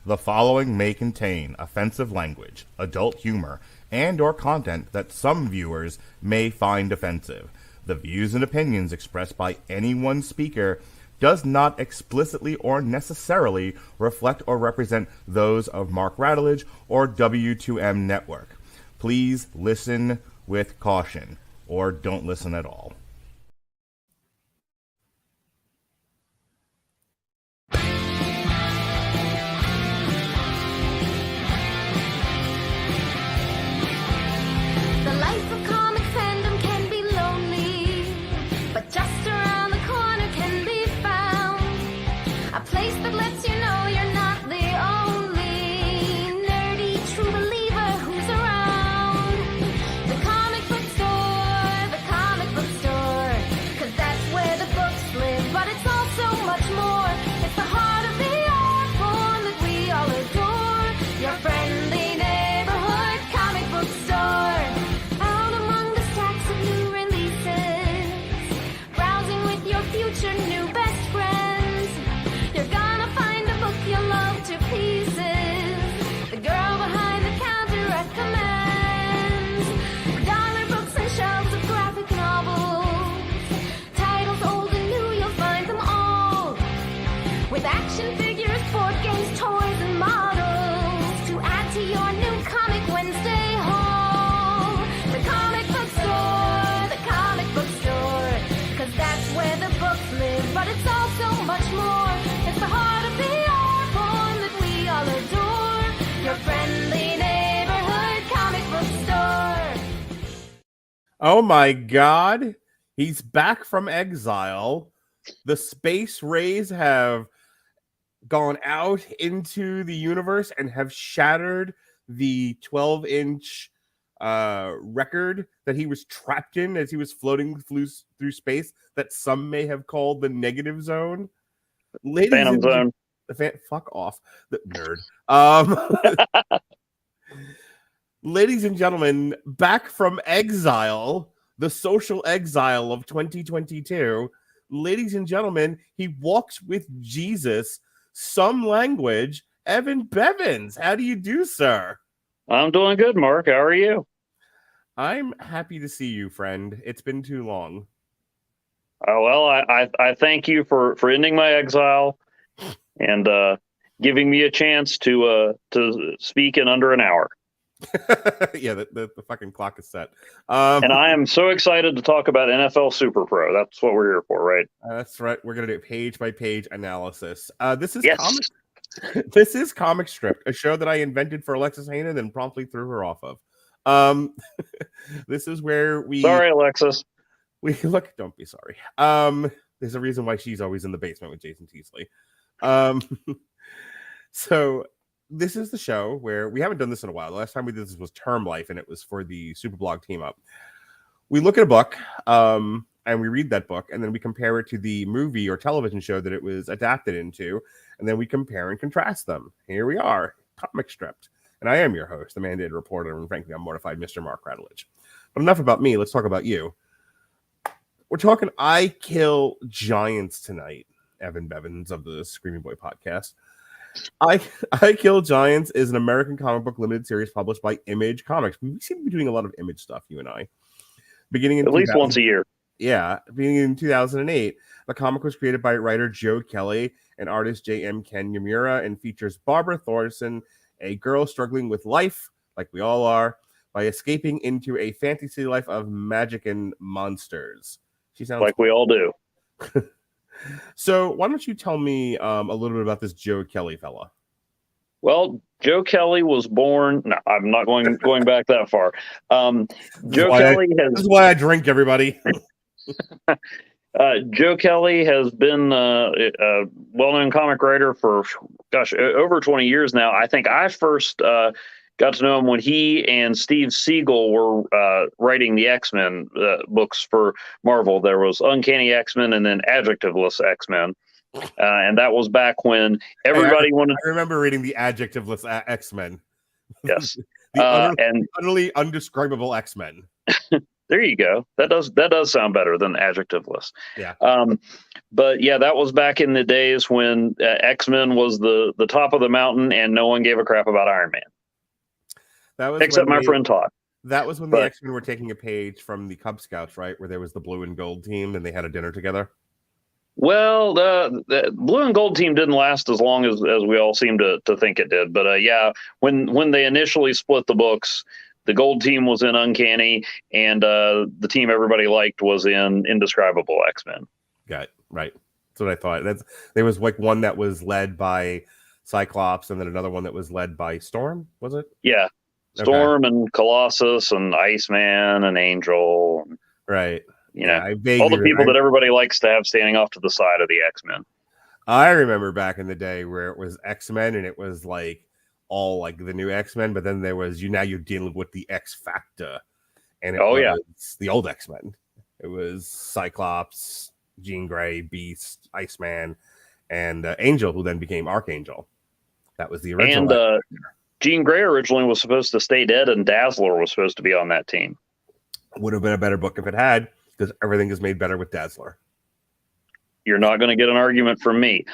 The following may contain offensive language, adult humor, and or content that some viewers may find offensive. The views and opinions expressed by any one speaker does not explicitly or necessarily reflect or represent those of Mark Radulich or W2M Network. Please listen with caution, or don't listen at all. Oh my God, he's back from exile. The space rays have gone out into the universe and have shattered the 12-inch record that he was trapped in as he was floating through space that some may have called the negative zone. Phantom zone. Fuck off, the nerd. Ladies and gentlemen, back from exile, the social exile of 2022. Ladies and gentlemen, he walks with Jesus, some language, Evan Bevins. How do you do, sir? I'm doing good, Mark. How are you? I'm happy to see you, friend. It's been too long. Oh, well, I thank you for ending my exile and giving me a chance to speak in under an hour. Yeah, the fucking clock is set. And I am so excited to talk about NFL Super Pro. That's what we're here for, right? That's right. We're gonna do page by page analysis. This is yes. This is Comic Strip, a show that I invented for Alexis Hayner, then promptly threw her off of. This is where we. Sorry, Alexis. We look. Don't be sorry. There's a reason why she's always in the basement with Jason Teasley. So. This is the show where we haven't done this in a while. The last time we did this was Term Life, and it was for the Superblog team up. We look at a book, and we read that book, and then we compare it to the movie or television show that it was adapted into, and then we compare and contrast them. Here we are, Comic Stripped. And I am your host, the mandated reporter, and frankly, I'm mortified, Mr. Mark Radulich. But enough about me. Let's talk about you. We're talking I Kill Giants tonight, Evan Bevins of the Screaming Boy podcast. I Kill Giants is an American comic book limited series published by Image Comics. We seem to be doing a lot of Image stuff, you and I. Beginning in at least once a year. Yeah, beginning in 2008. The comic was created by writer Joe Kelly and artist Kelly and Ken Niimura and features Barbara Thorson, a girl struggling with life, like we all are, by escaping into a fantasy life of magic and monsters. She sounds like we all do. So why don't you tell me a little bit about this Joe Kelly fella? Well, Joe Kelly was born. No, I'm not going back that far. Joe Kelly this is why I drink, everybody. Joe Kelly has been a well-known comic writer for, over 20 years now. I think I first got to know him when he and Steve Siegel were writing the X-Men books for Marvel. There was Uncanny X-Men and then Adjectiveless X-Men. And that was back when everybody wanted... I remember reading the Adjectiveless X-Men. Yes. the utterly undescribable X-Men. There you go. That does sound better than adjectiveless. Yeah. But yeah, that was back in the days when X-Men was the top of the mountain and no one gave a crap about Iron Man. That was except my friend Todd. That was when the X-Men were taking a page from the Cub Scouts, right? Where there was the blue and gold team and they had a dinner together. Well, the blue and gold team didn't last as long as we all seem to think it did. But yeah, when they initially split the books, the gold team was in Uncanny, and the team everybody liked was in Indescribable X-Men. Got it. Right. That's what I thought. There was like one that was led by Cyclops, and then another one that was led by Storm. Was it? Yeah, Storm and Colossus and Iceman and Angel. Right. You know, all the people that everybody likes to have standing off to the side of the X-Men. I remember back in the day where it was X-Men and it was like all like the new X-Men, but then there was you're dealing with the X Factor, and it was the old X-Men. It was Cyclops, Jean Grey, Beast, Iceman, and Angel, who then became Archangel. That was the original. And Jean Grey originally was supposed to stay dead, and Dazzler was supposed to be on that team. Would have been a better book if it had, because everything is made better with Dazzler. You're not going to get an argument from me,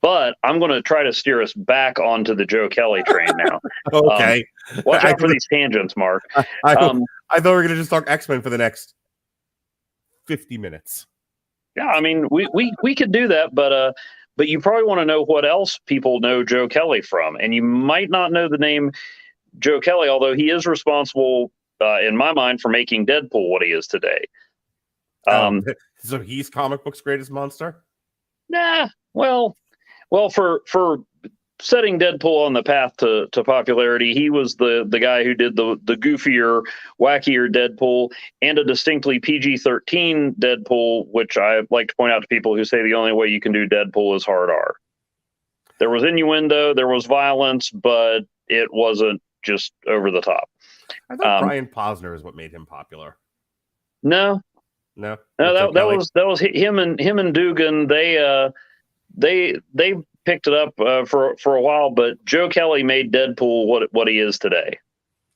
but I'm going to try to steer us back onto the Joe Kelly train now. Okay. Watch out for these tangents, Mark. I thought we were going to just talk X-Men for the next 50 minutes. Yeah, I mean, we could do that, but you probably want to know what else people know Joe Kelly from, and you might not know the name Joe Kelly, although he is responsible, in my mind, for making Deadpool what he is today. So he's comic book's greatest monster? Nah, well, for setting Deadpool on the path to popularity, he was the guy who did the goofier, wackier Deadpool and a distinctly PG-13 Deadpool, which I like to point out to people who say the only way you can do Deadpool is hard R. There was innuendo, there was violence, but it wasn't just over the top. I thought Brian Posner is what made him popular. No, that was him and Dugan. They picked it up for a while, but Joe Kelly made Deadpool what he is today.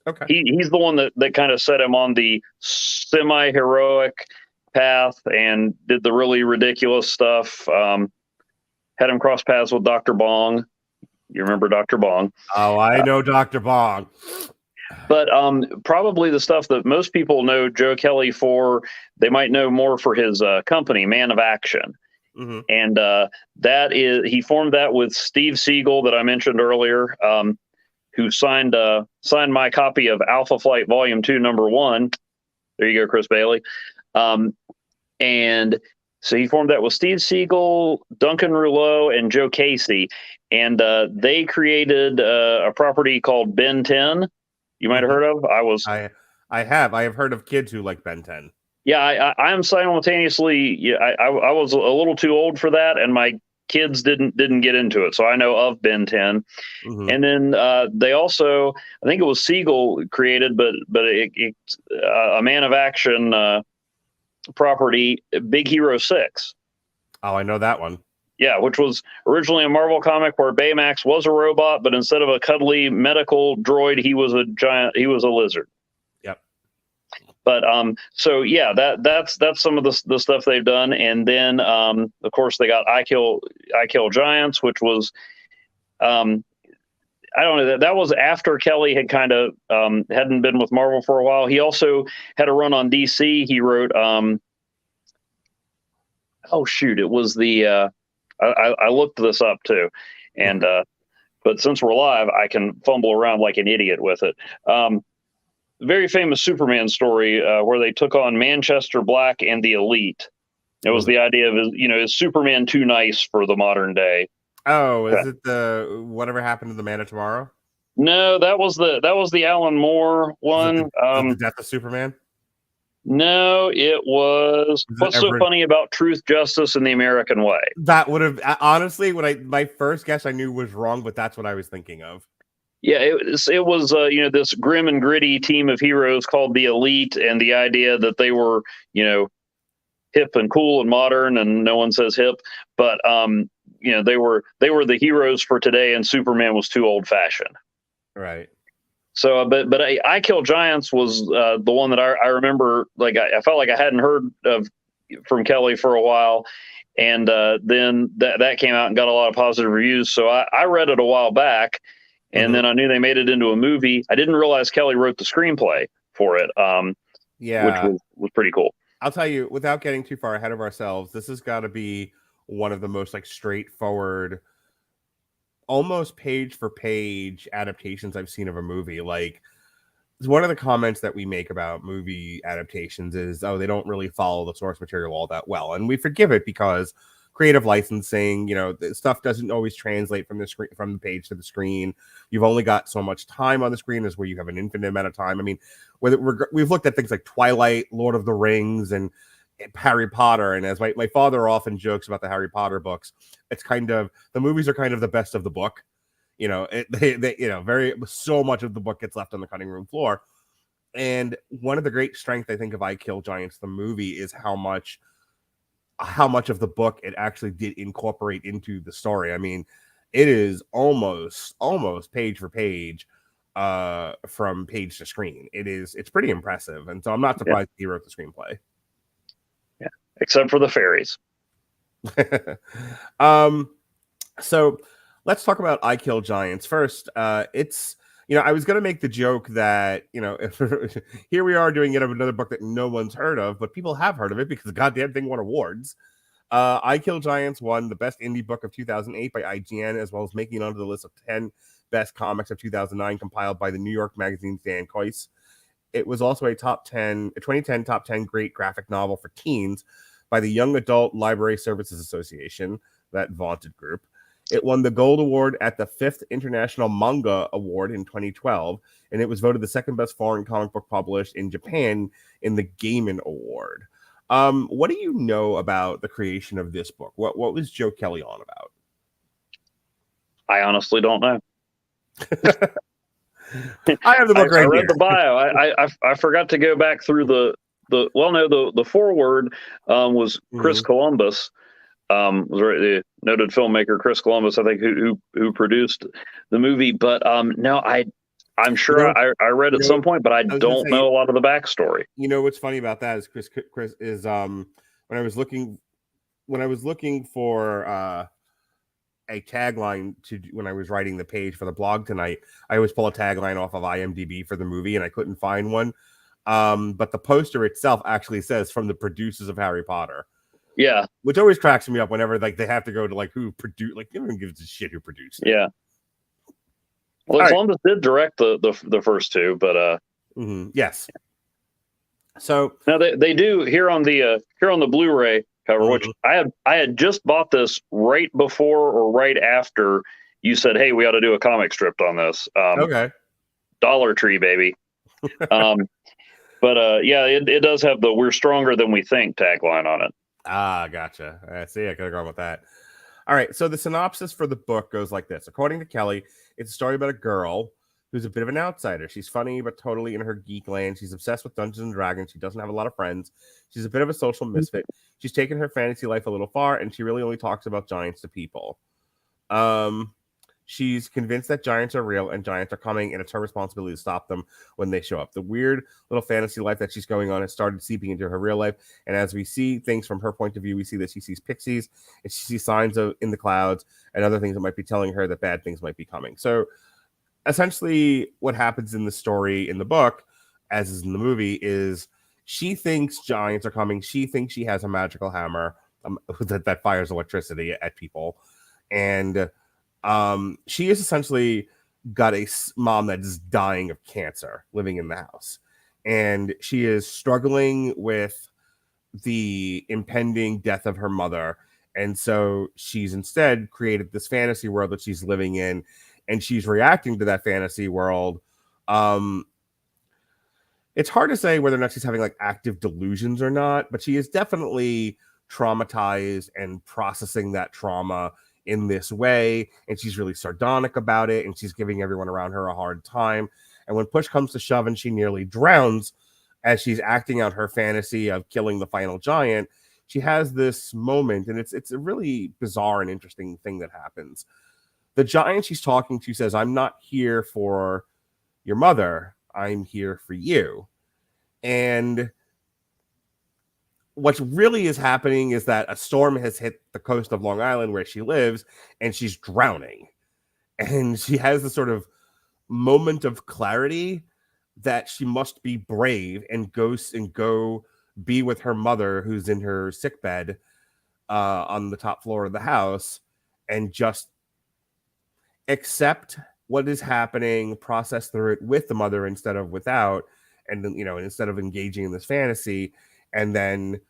Okay, he's the one that kind of set him on the semi-heroic path and did the really ridiculous stuff. Had him cross paths with Dr. Bong. You remember Dr. Bong? Oh, I know Dr. Bong. But probably the stuff that most people know Joe Kelly for, they might know more for his company, Man of Action. Mm-hmm. And he formed that with Steve Siegel that I mentioned earlier, who signed my copy of Alpha Flight Volume 2, Number 1. There you go, Chris Bailey. And so he formed that with Steve Siegel, Duncan Rouleau, and Joe Casey. And they created a property called Ben 10. You might have heard of. I have heard of kids who like Ben 10. Yeah, I am simultaneously. Yeah, I was a little too old for that, and my kids didn't get into it, so I know of Ben 10. Mm-hmm. And then they also, I think it was Siegel created, but a Man of Action property, Big Hero 6. Oh, I know that one. Yeah, which was originally a Marvel comic where Baymax was a robot, but instead of a cuddly medical droid, he was a lizard. Yep. But so yeah, that's some of the stuff they've done, and then of course they got I Kill Giants, which was I don't know, that was after Kelly had kind of hadn't been with Marvel for a while. He also had a run on DC. He wrote it was the I looked this up too, and but since we're live, I can fumble around like an idiot with it. Very famous Superman story where they took on Manchester Black and the Elite. It was the idea of, is Superman too nice for the modern day? Oh, is it the Whatever Happened to the Man of Tomorrow? No, that was the Alan Moore one. The Death of Superman. No, it was What's So Funny About Truth, Justice, and the American Way. That would have, honestly, my first guess I knew was wrong, but that's what I was thinking of. Yeah, it was this grim and gritty team of heroes called the Elite, and the idea that they were hip and cool and modern, and no one says hip, but they were the heroes for today, and Superman was too old fashioned. Right. So, but I Kill Giants was the one that I remember. Like I felt like I hadn't heard of from Kelly for a while, and then that came out and got a lot of positive reviews. So I read it a while back, and then I knew they made it into a movie. I didn't realize Kelly wrote the screenplay for it, which was pretty cool. I'll tell you, without getting too far ahead of ourselves, this has got to be one of the most like straightforward, almost page for page adaptations I've seen of a movie. Like, one of the comments that we make about movie adaptations is, oh, they don't really follow the source material all that well, and we forgive it because creative licensing, the stuff doesn't always translate from the screen, from the page to the screen. You've only got so much time on the screen, is where you have an infinite amount of time. I mean, we've looked at things like Twilight, Lord of the Rings, and Harry Potter, and as my father often jokes about the Harry Potter books, it's kind of, the movies are kind of the best of the book. Very so much of the book gets left on the cutting room floor. And one of the great strengths, I think, of I Kill Giants, the movie, is how much of the book it actually did incorporate into the story. I mean, it is almost page for page, from page to screen. It's pretty impressive, and so I'm not surprised he wrote the screenplay. Yeah, except for the fairies. So let's talk about I Kill Giants first. It's, I was going to make the joke that, here we are doing another book that no one's heard of, but people have heard of it because the goddamn thing won awards. I Kill Giants won the best indie book of 2008 by IGN, as well as making it onto the list of 10 best comics of 2009 compiled by the New York Magazine's Dan Coyce. It was also a 2010 top 10 great graphic novel for teens by the Young Adult Library Services Association, that vaunted group. It won the Gold Award at the 5th International Manga Award in 2012, and it was voted the second best foreign comic book published in Japan in the Gaiman Award. What do you know about the creation of this book? What was Joe Kelly on about? I honestly don't know. I have the book right here. I read the bio. I forgot to go back through the foreword was Chris Columbus. Was the noted filmmaker Chris Columbus, I think, who produced the movie. But no, I'm sure I read at some point, but I don't know a lot of the backstory. What's funny about that is Chris is when I was looking for a tagline when I was writing the page for the blog tonight, I always pull a tagline off of IMDb for the movie, and I couldn't find one. But the poster itself actually says "From the producers of Harry Potter." Yeah, which always cracks me up whenever they have to go to who produced. No one gives a shit who produced it. Yeah. Well, Columbus did direct the first two, but yes. So now they do here on the Blu-ray cover, which I had just bought this right before or right after you said, "Hey, we ought to do a comic strip on this." Okay. Dollar Tree, baby. But yeah, it does have the "We're stronger than we think" tagline on it. Ah, gotcha. See, I could have gone with that. All right, so the synopsis for the book goes like this. According to Kelly, it's a story about a girl who's a bit of an outsider. She's funny, but totally in her geek land. She's obsessed with Dungeons and Dragons. She doesn't have a lot of friends. She's a bit of a social misfit. She's taken her fantasy life a little far, and she really only talks about giants to people. She's convinced that giants are real and giants are coming, and it's her responsibility to stop them when they show up. The weird little fantasy life that she's going on has started seeping into her real life, and as we see things from her point of view, we see that she sees pixies, and she sees signs in the clouds and other things that might be telling her that bad things might be coming. So essentially what happens in the story in the book, as is in the movie, is she thinks giants are coming. She thinks she has a magical hammer that fires electricity at people, and she has essentially got a mom that is dying of cancer living in the house, and she is struggling with the impending death of her mother, and so she's instead created this fantasy world that she's living in, and she's reacting to that fantasy world. It's hard to say whether or not she's having active delusions or not, but she is definitely traumatized and processing that trauma in this way, and she's really sardonic about it, and she's giving everyone around her a hard time. And when push comes to shove and she nearly drowns as she's acting out her fantasy of killing the final giant, she has this moment, and it's a really bizarre and interesting thing that happens. The giant she's talking to says, "I'm not here for your mother. I'm here for you. And what really is happening is that a storm has hit the coast of Long Island where she lives, and she's drowning. And she has this sort of moment of clarity that she must be brave and go be with her mother, who's in her sickbed on the top floor of the house, and just accept what is happening, process through it with the mother instead of without, and then, instead of engaging in this fantasy. And then,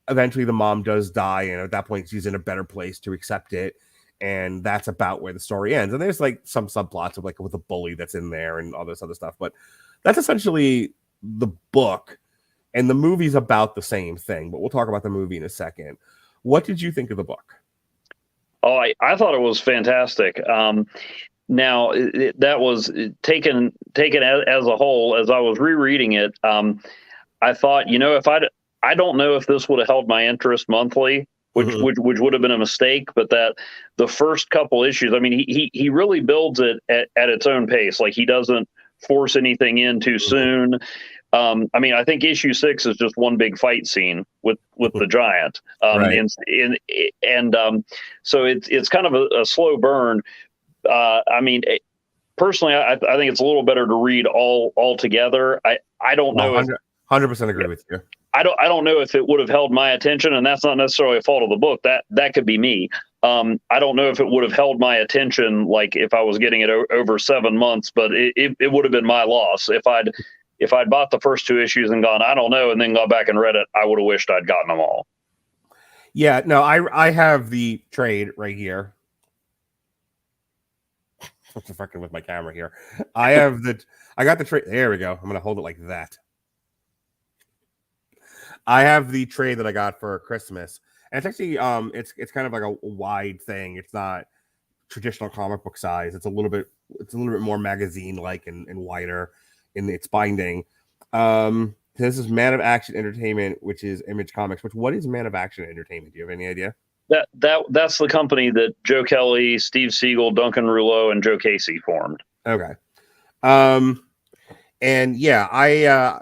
eventually the mom does die, and at that point she's in a better place to accept it. And that's about where the story ends. And there's like some subplots of like with a bully that's in there and all this other stuff, but that's essentially the book. And the movie's about the same thing, but we'll talk about the movie in a second. What did you think of the book? Oh, I thought it was fantastic. Now that was taken as a whole. As I was rereading it, I thought, I don't know if this would have held my interest monthly, which would have been a mistake. But that the first couple issues, I mean, he really builds it at its own pace. Like, he doesn't force anything in too soon. I mean, I think issue 6 is just one big fight scene with the giant. Right. So it's kind of a slow burn. I mean, personally, I think it's a little better to read all together. I don't know. 100% agree with you. I don't know if it would have held my attention, and that's not necessarily a fault of the book. That could be me. I don't know if it would have held my attention, like if I was getting it over 7 months, but it would have been my loss. If I'd bought the first 2 issues and gone, I don't know, and then gone back and read it, I would have wished I'd gotten them all. Yeah, no, I have the trade right here. I'm fucking with my camera here. I got the trade. There we go. I'm gonna hold it like that. I have the trade that I got for Christmas, and it's actually it's kind of like a wide thing. It's not traditional comic book size. It's a little bit more magazine like and wider in its binding. This is Man of Action Entertainment, which is Image Comics. What is Man of Action Entertainment? Do you have any idea? That's the company that Joe Kelly, Steve Siegel, Duncan Rouleau, and Joe Casey formed. Okay. And yeah, I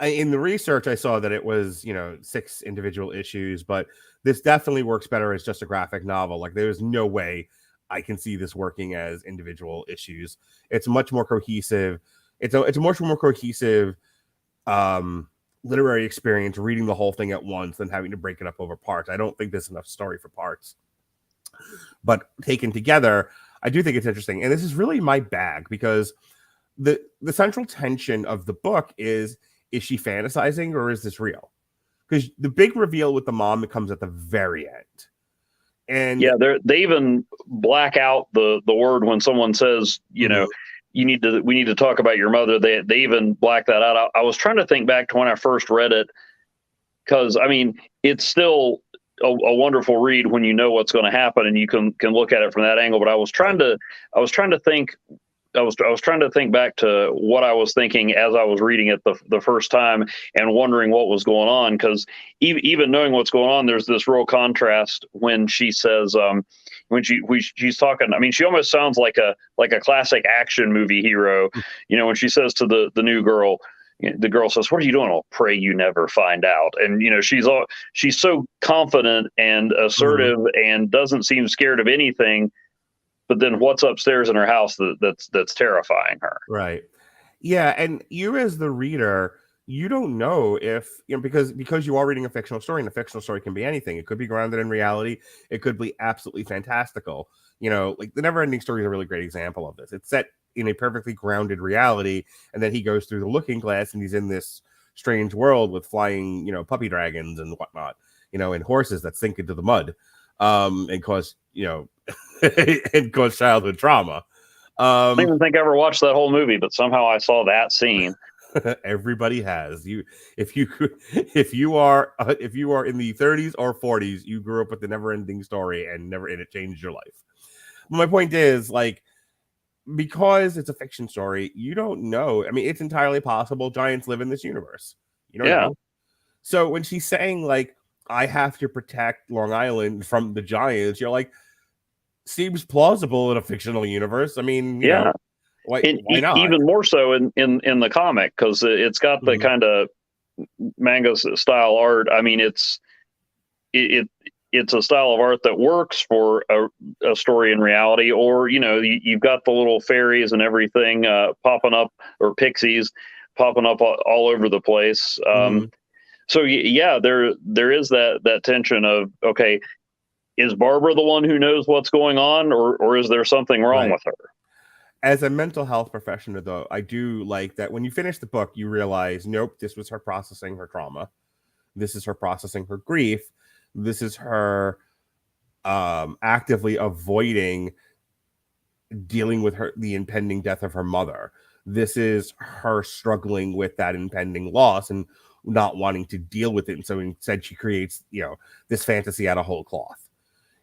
in the research I saw that it was 6 individual issues, but this definitely works better as just a graphic novel. Like, there's no way I can see this working as individual issues. It's much more cohesive. It's a much more cohesive literary experience reading the whole thing at once than having to break it up over parts. I don't think there's enough story for parts, but taken together, I do think it's interesting. And this is really my bag, because the central tension of the book is she fantasizing or is this real? Because the big reveal with the mom that comes at the very end. And yeah, they even black out the word when someone says, we need to talk about your mother. They even black that out. I was trying to think back to when I first read it, because I mean, it's still a wonderful read when you know what's going to happen and you can look at it from that angle. But I was trying to think back to what I was thinking as I was reading it the first time and wondering what was going on, because even knowing what's going on, there's this real contrast when she says, when she's talking. I mean, she almost sounds like a classic action movie hero. When she says to the new girl, the girl says, "What are you doing?" "I'll pray you never find out." And she's so confident and assertive and doesn't seem scared of anything. But then what's upstairs in her house that's terrifying her? Right. Yeah, and you as the reader, you don't know if, because you are reading a fictional story, and a fictional story can be anything. It could be grounded in reality. It could be absolutely fantastical. Like the Neverending Story is a really great example of this. It's set in a perfectly grounded reality, and then he goes through the looking glass and he's in this strange world with flying, puppy dragons and whatnot, and horses that sink into the mud, and cause, and cause childhood trauma. I don't even think I ever watched that whole movie, but somehow I saw that scene. Everybody has. If you are in the 30s or 40s, you grew up with the Never-Ending Story and it changed your life. But my point is, like, because it's a fiction story, you don't know. I mean, it's entirely possible giants live in this universe. You don't know. So when she's saying, like, I have to protect Long Island from the giants, you're like, seems plausible in a fictional universe. I mean, you know, Why not? Even more so in the comic, because it's got the kind of manga style art. I mean, it's a style of art that works for a story in reality, or you've got the little fairies and everything popping up, or pixies popping up all over the place. So yeah, there is that tension of, okay, is Barbara the one who knows what's going on, or is there something wrong with her? As a mental health professional, though, I do like that when you finish the book, you realize, nope, this was her processing her trauma. This is her processing her grief. This is her actively avoiding dealing with the impending death of her mother. This is her struggling with that impending loss and not wanting to deal with it. And so instead she creates, this fantasy out of whole cloth.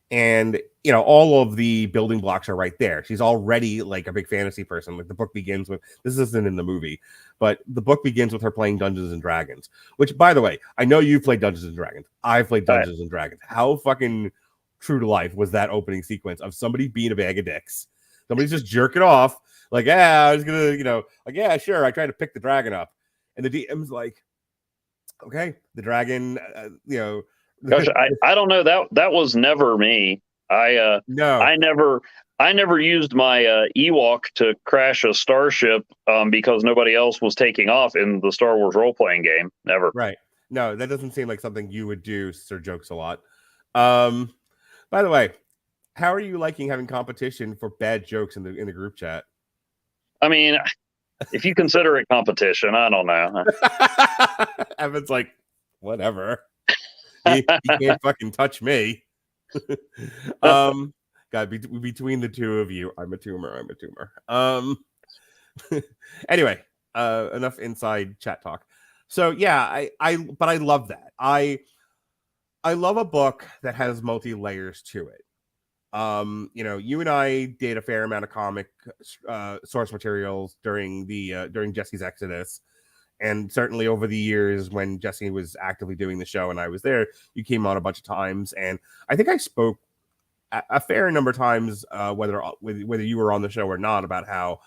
And, all of the building blocks are right there. She's already like a big fantasy person. Like the book begins with, this isn't in the movie, but the book begins with her playing Dungeons and Dragons, which, by the way, I know you've played Dungeons and Dragons. I've played Dungeons and Dragons. How fucking true to life was that opening sequence of somebody being a bag of dicks? Somebody's just jerking off. Like, I was going to, like, yeah, sure. I tried to pick the dragon up. And the DM's like, okay, the dragon, Gosh, I don't know, that was never me. No, I never used my Ewok to crash a starship because nobody else was taking off in the Star Wars role-playing game. Never. Right. No, that doesn't seem like something you would do. Sir Jokes a lot. By the way, how are you liking having competition for bad jokes in the group chat? I mean, if you consider it competition, I don't know. Evan's like, whatever. He can't fucking touch me. God, between the two of you, I'm a tumor. Anyway, enough inside chat talk. So yeah, but I love that. I love a book that has multi layers to it. You and I did a fair amount of comic source materials during Jesse's Exodus. And certainly over the years when Jesse was actively doing the show and I was there, you came on a bunch of times. And I think I spoke a fair number of times, whether you were on the show or not, about how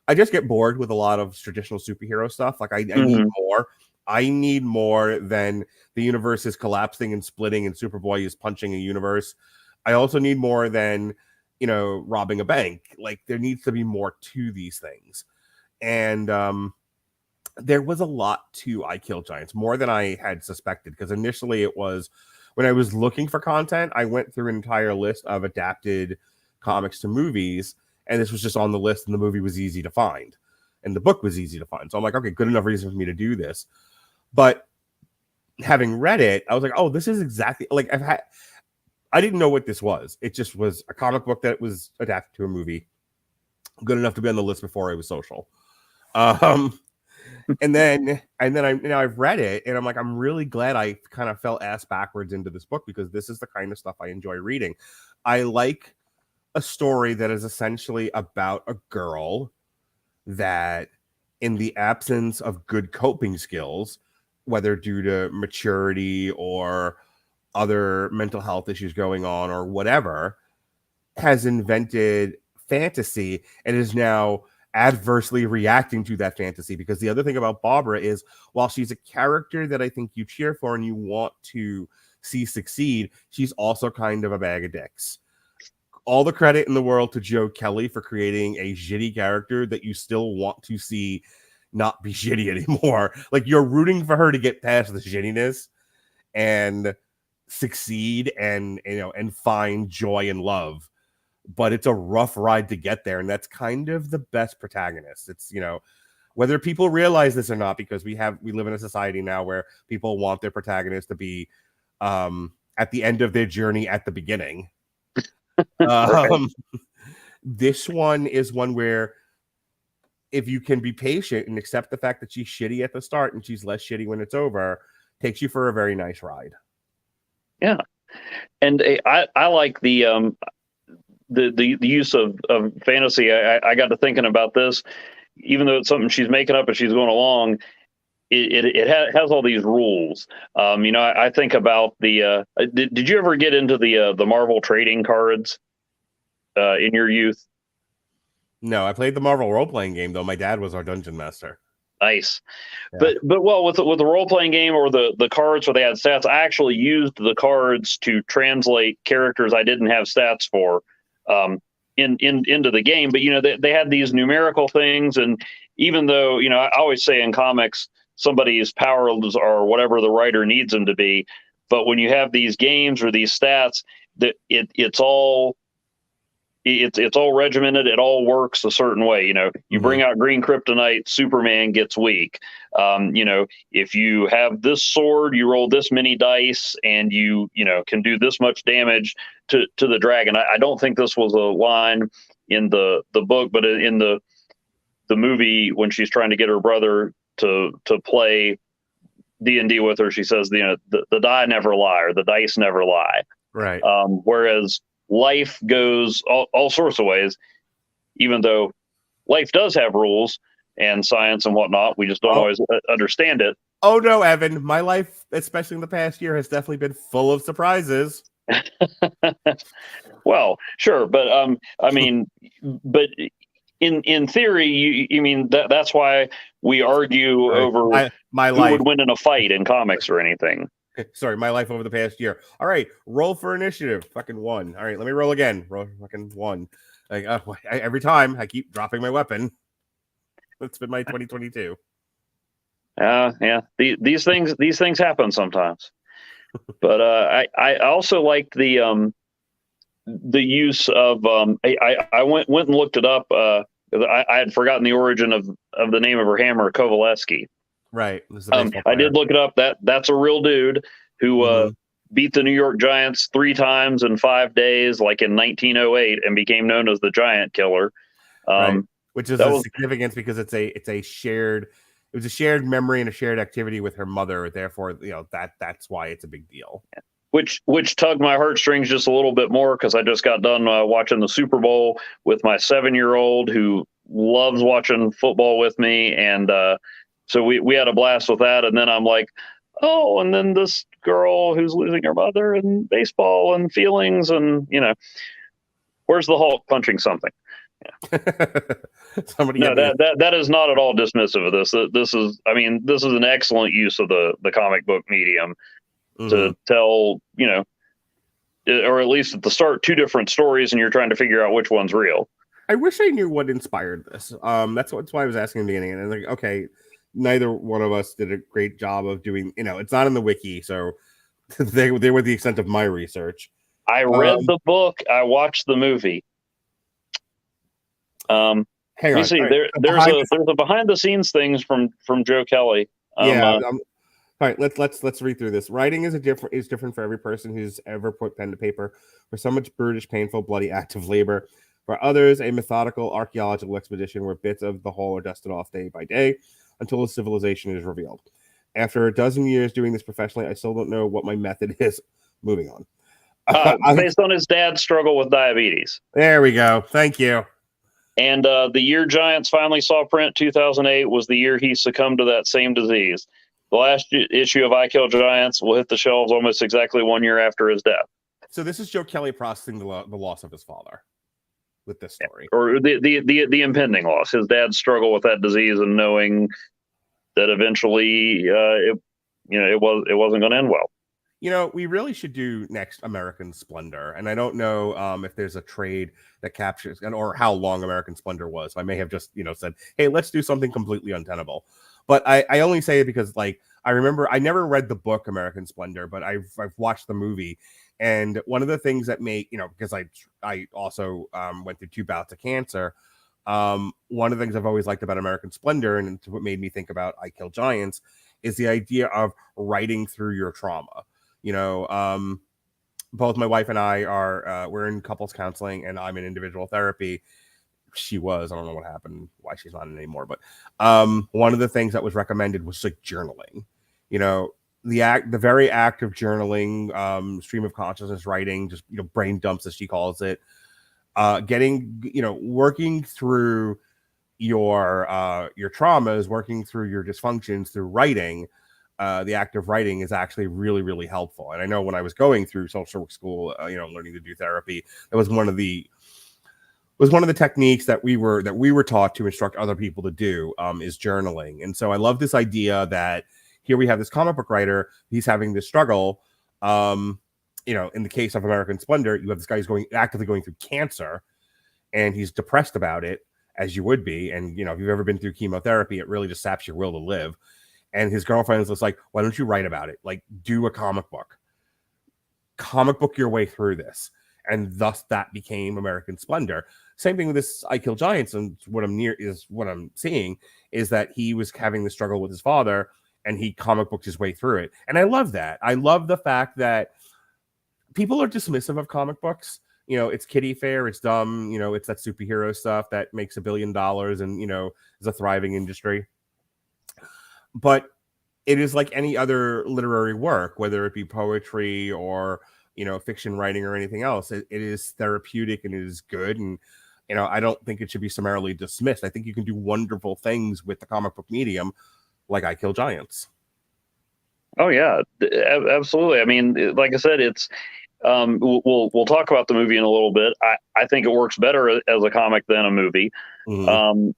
I just get bored with a lot of traditional superhero stuff. Like I need more. I need more than the universe is collapsing and splitting and Superboy is punching a universe. I also need more than, robbing a bank. Like there needs to be more to these things. And, there was a lot to I Kill Giants, more than I had suspected, because initially it was when I was looking for content, I went through an entire list of adapted comics to movies, and this was just on the list, and the movie was easy to find, and the book was easy to find. So I'm like, okay, good enough reason for me to do this. But having read it, I was like, oh, this is exactly like I didn't know what this was. It just was a comic book that was adapted to a movie, good enough to be on the list before I was social. And then I've read it and I'm like, I'm really glad I kind of fell ass backwards into this book, because this is the kind of stuff I enjoy reading. I like a story that is essentially about a girl that, in the absence of good coping skills, whether due to maturity or other mental health issues going on or whatever, has invented fantasy and is now adversely reacting to that fantasy. Because the other thing about Barbara is, while she's a character that I think you cheer for and you want to see succeed, she's also kind of a bag of dicks. All the credit in the world to Joe Kelly for creating a shitty character that you still want to see not be shitty anymore. Like, you're rooting for her to get past the shittiness and succeed and find joy and love. But it's a rough ride to get there, and that's kind of the best protagonist. It's, whether people realize this or not, because we live in a society now where people want their protagonist to be at the end of their journey at the beginning. This one is one where, if you can be patient and accept the fact that she's shitty at the start and she's less shitty when it's over, takes you for a very nice ride. Yeah, and I like the use of fantasy. I got to thinking about this, even though it's something she's making up as she's going along. It has all these rules. I think about the. Did you ever get into the Marvel trading cards in your youth? No, I played the Marvel role-playing game though. My dad was our dungeon master. Nice. Yeah. But well, with the role playing game or the cards where they had stats, I actually used the cards to translate characters I didn't have stats for into the game. But they had these numerical things, and even though I always say in comics somebody's powers are whatever the writer needs them to be, but when you have these games or these stats, that it's all regimented. It all works a certain way. You bring out green kryptonite, Superman gets weak. If you have this sword, you roll this many dice, and you can do this much damage to the dragon. I don't think this was a line in the book, but in the movie when she's trying to get her brother to play D&D with her, she says the die never lie, or the dice never lie. Right. Whereas life goes all sorts of ways, even though life does have rules and science and whatnot. We just don't always understand it. Oh no, Evan, my life, especially in the past year, has definitely been full of surprises. Well, sure, but I mean, but in theory, you mean that's why we argue over my who life would win in a fight in comics or anything. Sorry, my life over the past year. All right, roll for initiative. Fucking 1. All right, let me roll again. Roll fucking 1. Like every time I keep dropping my weapon. That's been my 2022. Yeah. These things happen sometimes. But I also liked the use of I went and looked it up. I had forgotten the origin of the name of her hammer, Kovalevsky. Right. I did look it up. That's a real dude who beat the New York Giants 3 times in 5 days, like in 1908, and became known as the Giant Killer. Right. Which is significance because it was a shared memory and a shared activity with her mother. Therefore, that's why it's a big deal. Which tugged my heartstrings just a little bit more because I just got done watching the Super Bowl with my 7-year-old who loves watching football with me, and so we had a blast with that. And then I'm like, oh, and then this girl who's losing her mother and baseball and feelings, and where's the Hulk punching something? No, that is not at all dismissive of this. This is an excellent use of the comic book medium to tell, or at least at the start, 2 different stories, and you're trying to figure out which one's real. I wish I knew what inspired this. That's why I was asking in the beginning. And like, okay, neither one of us did a great job of doing, it's not in the wiki, so they were the extent of my research. I read the book, I watched the movie. Hang on. See, right. There's a behind the scenes things from Joe Kelly. All right, let's read through this. Writing is different for every person who's ever put pen to paper. For some, it's brutish, painful, bloody act of labor. For others, a methodical archaeological expedition where bits of the whole are dusted off day by day until a civilization is revealed. After a dozen years doing this professionally, I still don't know what my method is. Moving on. Based on his dad's struggle with diabetes. There we go. Thank you. And the year Giants finally saw print, 2008, was the year he succumbed to that same disease. The last issue of I Kill Giants will hit the shelves almost exactly 1 year after his death. So this is Joe Kelly processing the loss of his father with this story, or the impending loss. His dad's struggle with that disease and knowing that eventually it wasn't going to end well. We really should do next American Splendor, and I don't know if there's a trade that captures or how long American Splendor was. I may have just said, hey, let's do something completely untenable. But I only say it because I remember I never read the book American Splendor, but I've watched the movie, and one of the things that made because I also went through 2 bouts of cancer. One of the things I've always liked about American Splendor, and it's what made me think about I Kill Giants, is the idea of writing through your trauma. Both my wife and I we're in couples counseling, and I'm in individual therapy. She was, I don't know what happened, why she's not in anymore, but one of the things that was recommended was journaling. The very act of journaling, stream of consciousness writing, just brain dumps as she calls it, working through your traumas, working through your dysfunctions through writing. The act of writing is actually really, really helpful. And I know when I was going through social work school, learning to do therapy, that was one of the was one of the techniques that we were taught to instruct other people to do, is journaling. And so I love this idea that here we have this comic book writer, he's having this struggle. You know, in the case of American Splendor, you have this guy who's actively going through cancer, and he's depressed about it, as you would be. And, you know, if you've ever been through chemotherapy, it really just saps your will to live. And his girlfriend is just like, why don't you write about it? Like, do a comic book your way through this. And thus that became American Splendor. Same thing with this I Kill Giants. And what I'm seeing is that he was having the struggle with his father, and he comic booked his way through it. And I love that. I love the fact that people are dismissive of comic books. You know, it's kiddie fair, it's dumb, you know, it's that superhero stuff that makes $1 billion and, you know, is a thriving industry. But it is like any other literary work, whether it be poetry or, you know, fiction writing or anything else. It is therapeutic and it is good. And, you know, I don't think it should be summarily dismissed. I think you can do wonderful things with the comic book medium, like I Kill Giants. Oh yeah, absolutely. I mean, like I said, it's we'll talk about the movie in a little bit. I think it works better as a comic than a movie. Mm-hmm.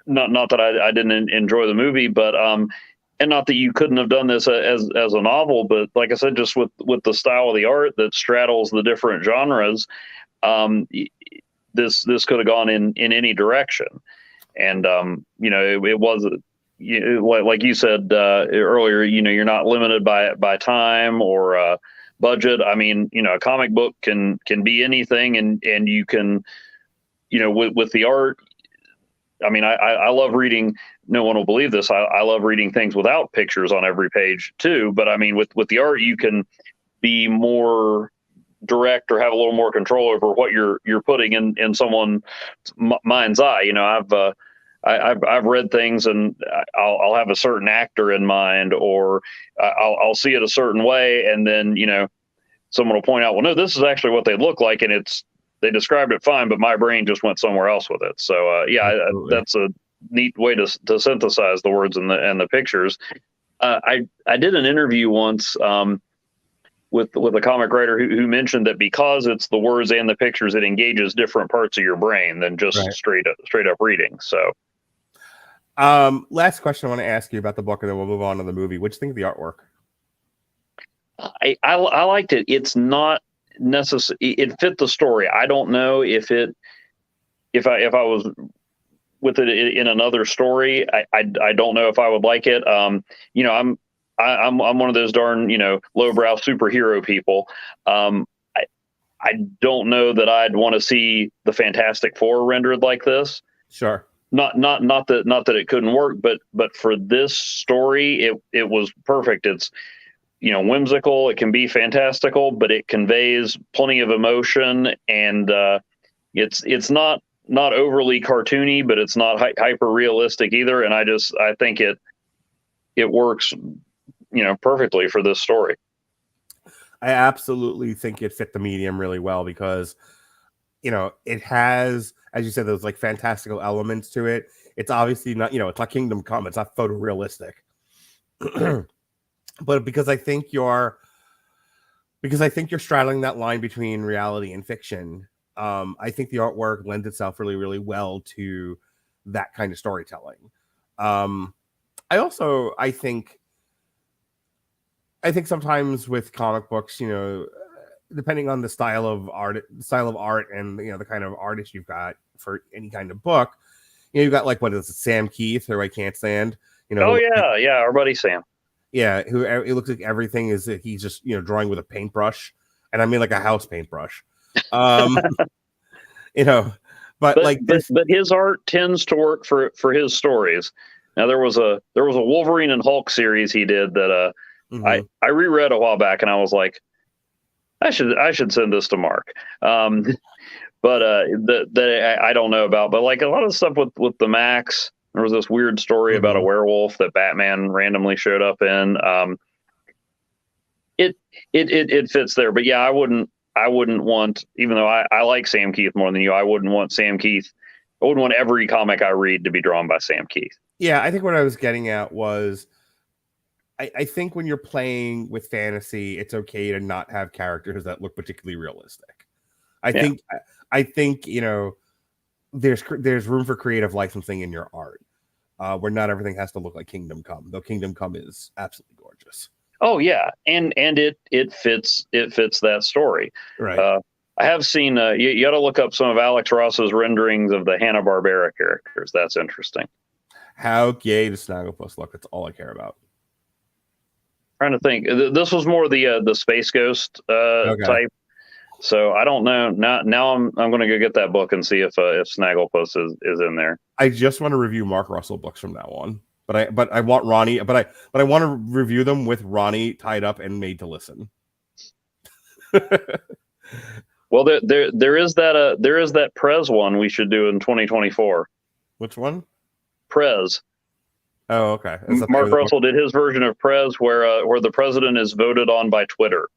Not that I didn't enjoy the movie, but and not that you couldn't have done this as a novel, but like I said, just with the style of the art that straddles the different genres, this could have gone in any direction. And you know, it wasn't. Like you said earlier, you know, you're not limited by time or budget. I mean, you know, a comic book can be anything, and you can, you know, with the art. I mean, I love reading. No one will believe this. I love reading things without pictures on every page too. But I mean, with the art, you can be more direct or have a little more control over what you're putting in someone's mind's eye. You know, I've read things, and I'll have a certain actor in mind, or I'll see it a certain way, and then, you know, someone will point out, well, no, this is actually what they look like, and they described it fine, but my brain just went somewhere else with it. So yeah, that's a neat way to synthesize the words and the pictures. I did an interview once with a comic writer who mentioned that because it's the words and the pictures, it engages different parts of your brain than just straight up reading. So. Last question I want to ask you about the book, and then we'll move on to the movie. What do you think of the artwork? I liked it. It's not necessary. It fit the story. I don't know if I was with it in another story, I don't know if I would like it. You know, I'm one of those darn, you know, lowbrow superhero people. I don't know that I'd want to see the Fantastic Four rendered like this. Sure. Not that it couldn't work, but for this story, it was perfect. It's, you know, whimsical. It can be fantastical, but it conveys plenty of emotion, and it's not overly cartoony, but it's not hyper realistic either. And I think it works, you know, perfectly for this story. I absolutely think it fit the medium really well because, you know, it has, as you said, those like fantastical elements to it. It's obviously not, you know, it's not Kingdom Come. It's not photorealistic. But because I think you're straddling that line between reality and fiction, I think the artwork lends itself really, really well to that kind of storytelling. I think sometimes with comic books, you know, depending on the style of art and, you know, the kind of artist you've got for any kind of book, you know, you've got like, what is it, Sam Keith, who I can't stand, you know. Oh yeah, our buddy Sam. Yeah, who it looks like everything is that he's just, you know, drawing with a paintbrush, and I mean like a house paintbrush. You know, but his art tends to work for his stories. Now there was a Wolverine and Hulk series he did that I reread a while back, and I was like, I should send this to Mark. But that I don't know about. But like a lot of stuff with the Max, there was this weird story about a werewolf that Batman randomly showed up in. It fits there. But yeah, I wouldn't want, even though I like Sam Keith more than you, I wouldn't want Sam Keith. I wouldn't want every comic I read to be drawn by Sam Keith. Yeah, I think what I was getting at was, I think when you're playing with fantasy, it's okay to not have characters that look particularly realistic. I think, you know, there's room for creative licensing in your art, where not everything has to look like Kingdom Come, though Kingdom Come is absolutely gorgeous. Oh yeah, and it fits that story. Right. I have seen. You got to look up some of Alex Ross's renderings of the Hanna-Barbera characters. That's interesting. How gay does Snagglepuss look? That's all I care about. Trying to think. This was more the Space Ghost type. So I don't know. Now I'm going to go get that book and see if Snagglepuss is in there. I just want to review Mark Russell books from now on, but I want Ronnie, but I want to review them with Ronnie tied up and made to listen. Well, there is that Prez one we should do in 2024. Which one? Prez. Oh, okay. Mark Russell did his version of Prez, where the president is voted on by Twitter.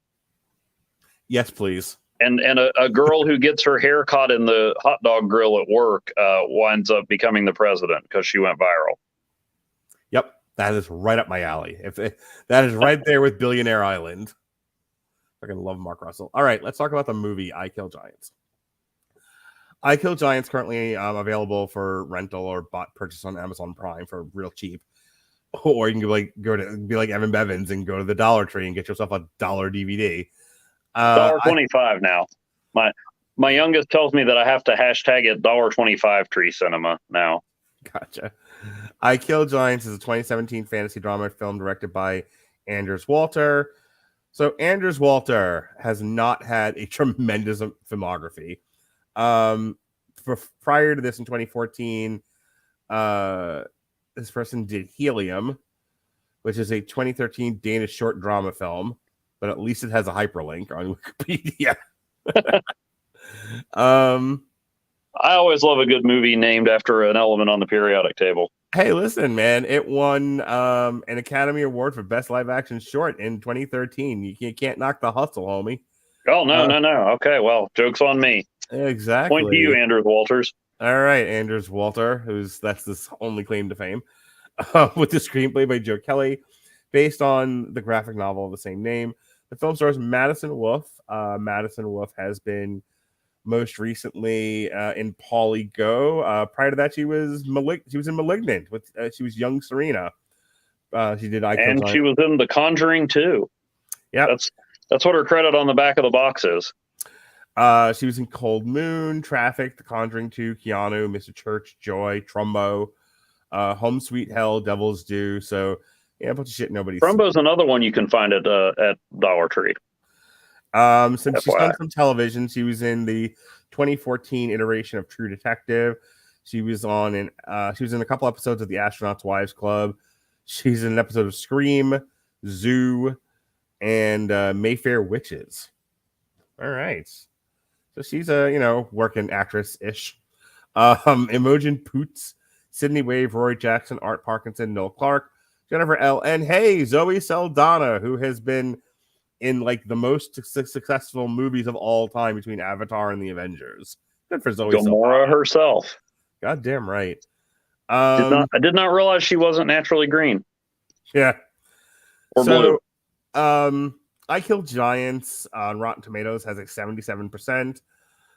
Yes, please. And a girl who gets her hair caught in the hot dog grill at work winds up becoming the president because she went viral. Yep, that is right up my alley. That is right there with Billionaire Island. I can love Mark Russell. All right, let's talk about the movie I Kill Giants. I Kill Giants currently available for rental or purchase on Amazon Prime for real cheap. Or you can be like Evan Bevins and go to the Dollar Tree and get yourself a $1 DVD. $1.25 now. My youngest tells me that I have to hashtag it $1.25 Tree Cinema now. Gotcha. I Kill Giants is a 2017 fantasy drama film directed by Anders Walter. So Anders Walter has not had a tremendous filmography. Prior to this in 2014, this person did Helium, which is a 2013 Danish short drama film, but at least it has a hyperlink on Wikipedia. I always love a good movie named after an element on the periodic table. Hey, listen, man, it won an Academy Award for Best Live Action Short in 2013. You can't knock the hustle, homie. Oh, no. Okay, well, joke's on me. Exactly. Point to you, Anders Walters. All right, Anders Walter, that's his only claim to fame, with the screenplay by Joe Kelly, based on the graphic novel of the same name. The film stars Madison Wolfe. Madison Wolfe has been most recently in Pauly Go. Prior to that, she was in Malignant. She was young Serena. She did I Kill Giants. She was in The Conjuring too. Yeah, that's what her credit on the back of the box is. She was in Cold Moon, Traffic, The Conjuring 2, Keanu, Mr. Church, Joy, Trumbo, Home Sweet Hell, Devil's Due. So yeah, a bunch of shit nobody's Trumbo's seen. Another one you can find at Dollar Tree. Since she's done some television, she was in the 2014 iteration of True Detective. She was in a couple episodes of the Astronauts Wives Club. She's in an episode of Scream, Zoo, and Mayfair Witches. All right. So she's a working actress-ish. Imogen Poots, Sydney Wave, Rory Jackson, Art Parkinson, Noel Clarke, Jennifer L. And hey, Zoe Saldaña, who has been in like the most successful movies of all time between Avatar and the Avengers. Good for Zoe Gamora herself. Goddamn right. I did not realize she wasn't naturally green. Yeah. Or blue. I Kill Giants on Rotten Tomatoes has a 77%. It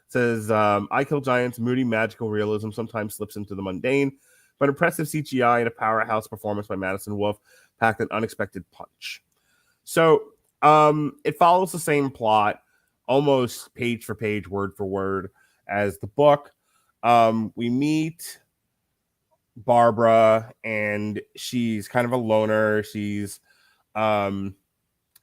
says I Kill Giants, moody magical realism sometimes slips into the mundane, but impressive CGI and a powerhouse performance by Madison Wolfe packed an unexpected punch. So it follows the same plot, almost page for page, word for word, as the book. We meet Barbara, and she's kind of a loner. She's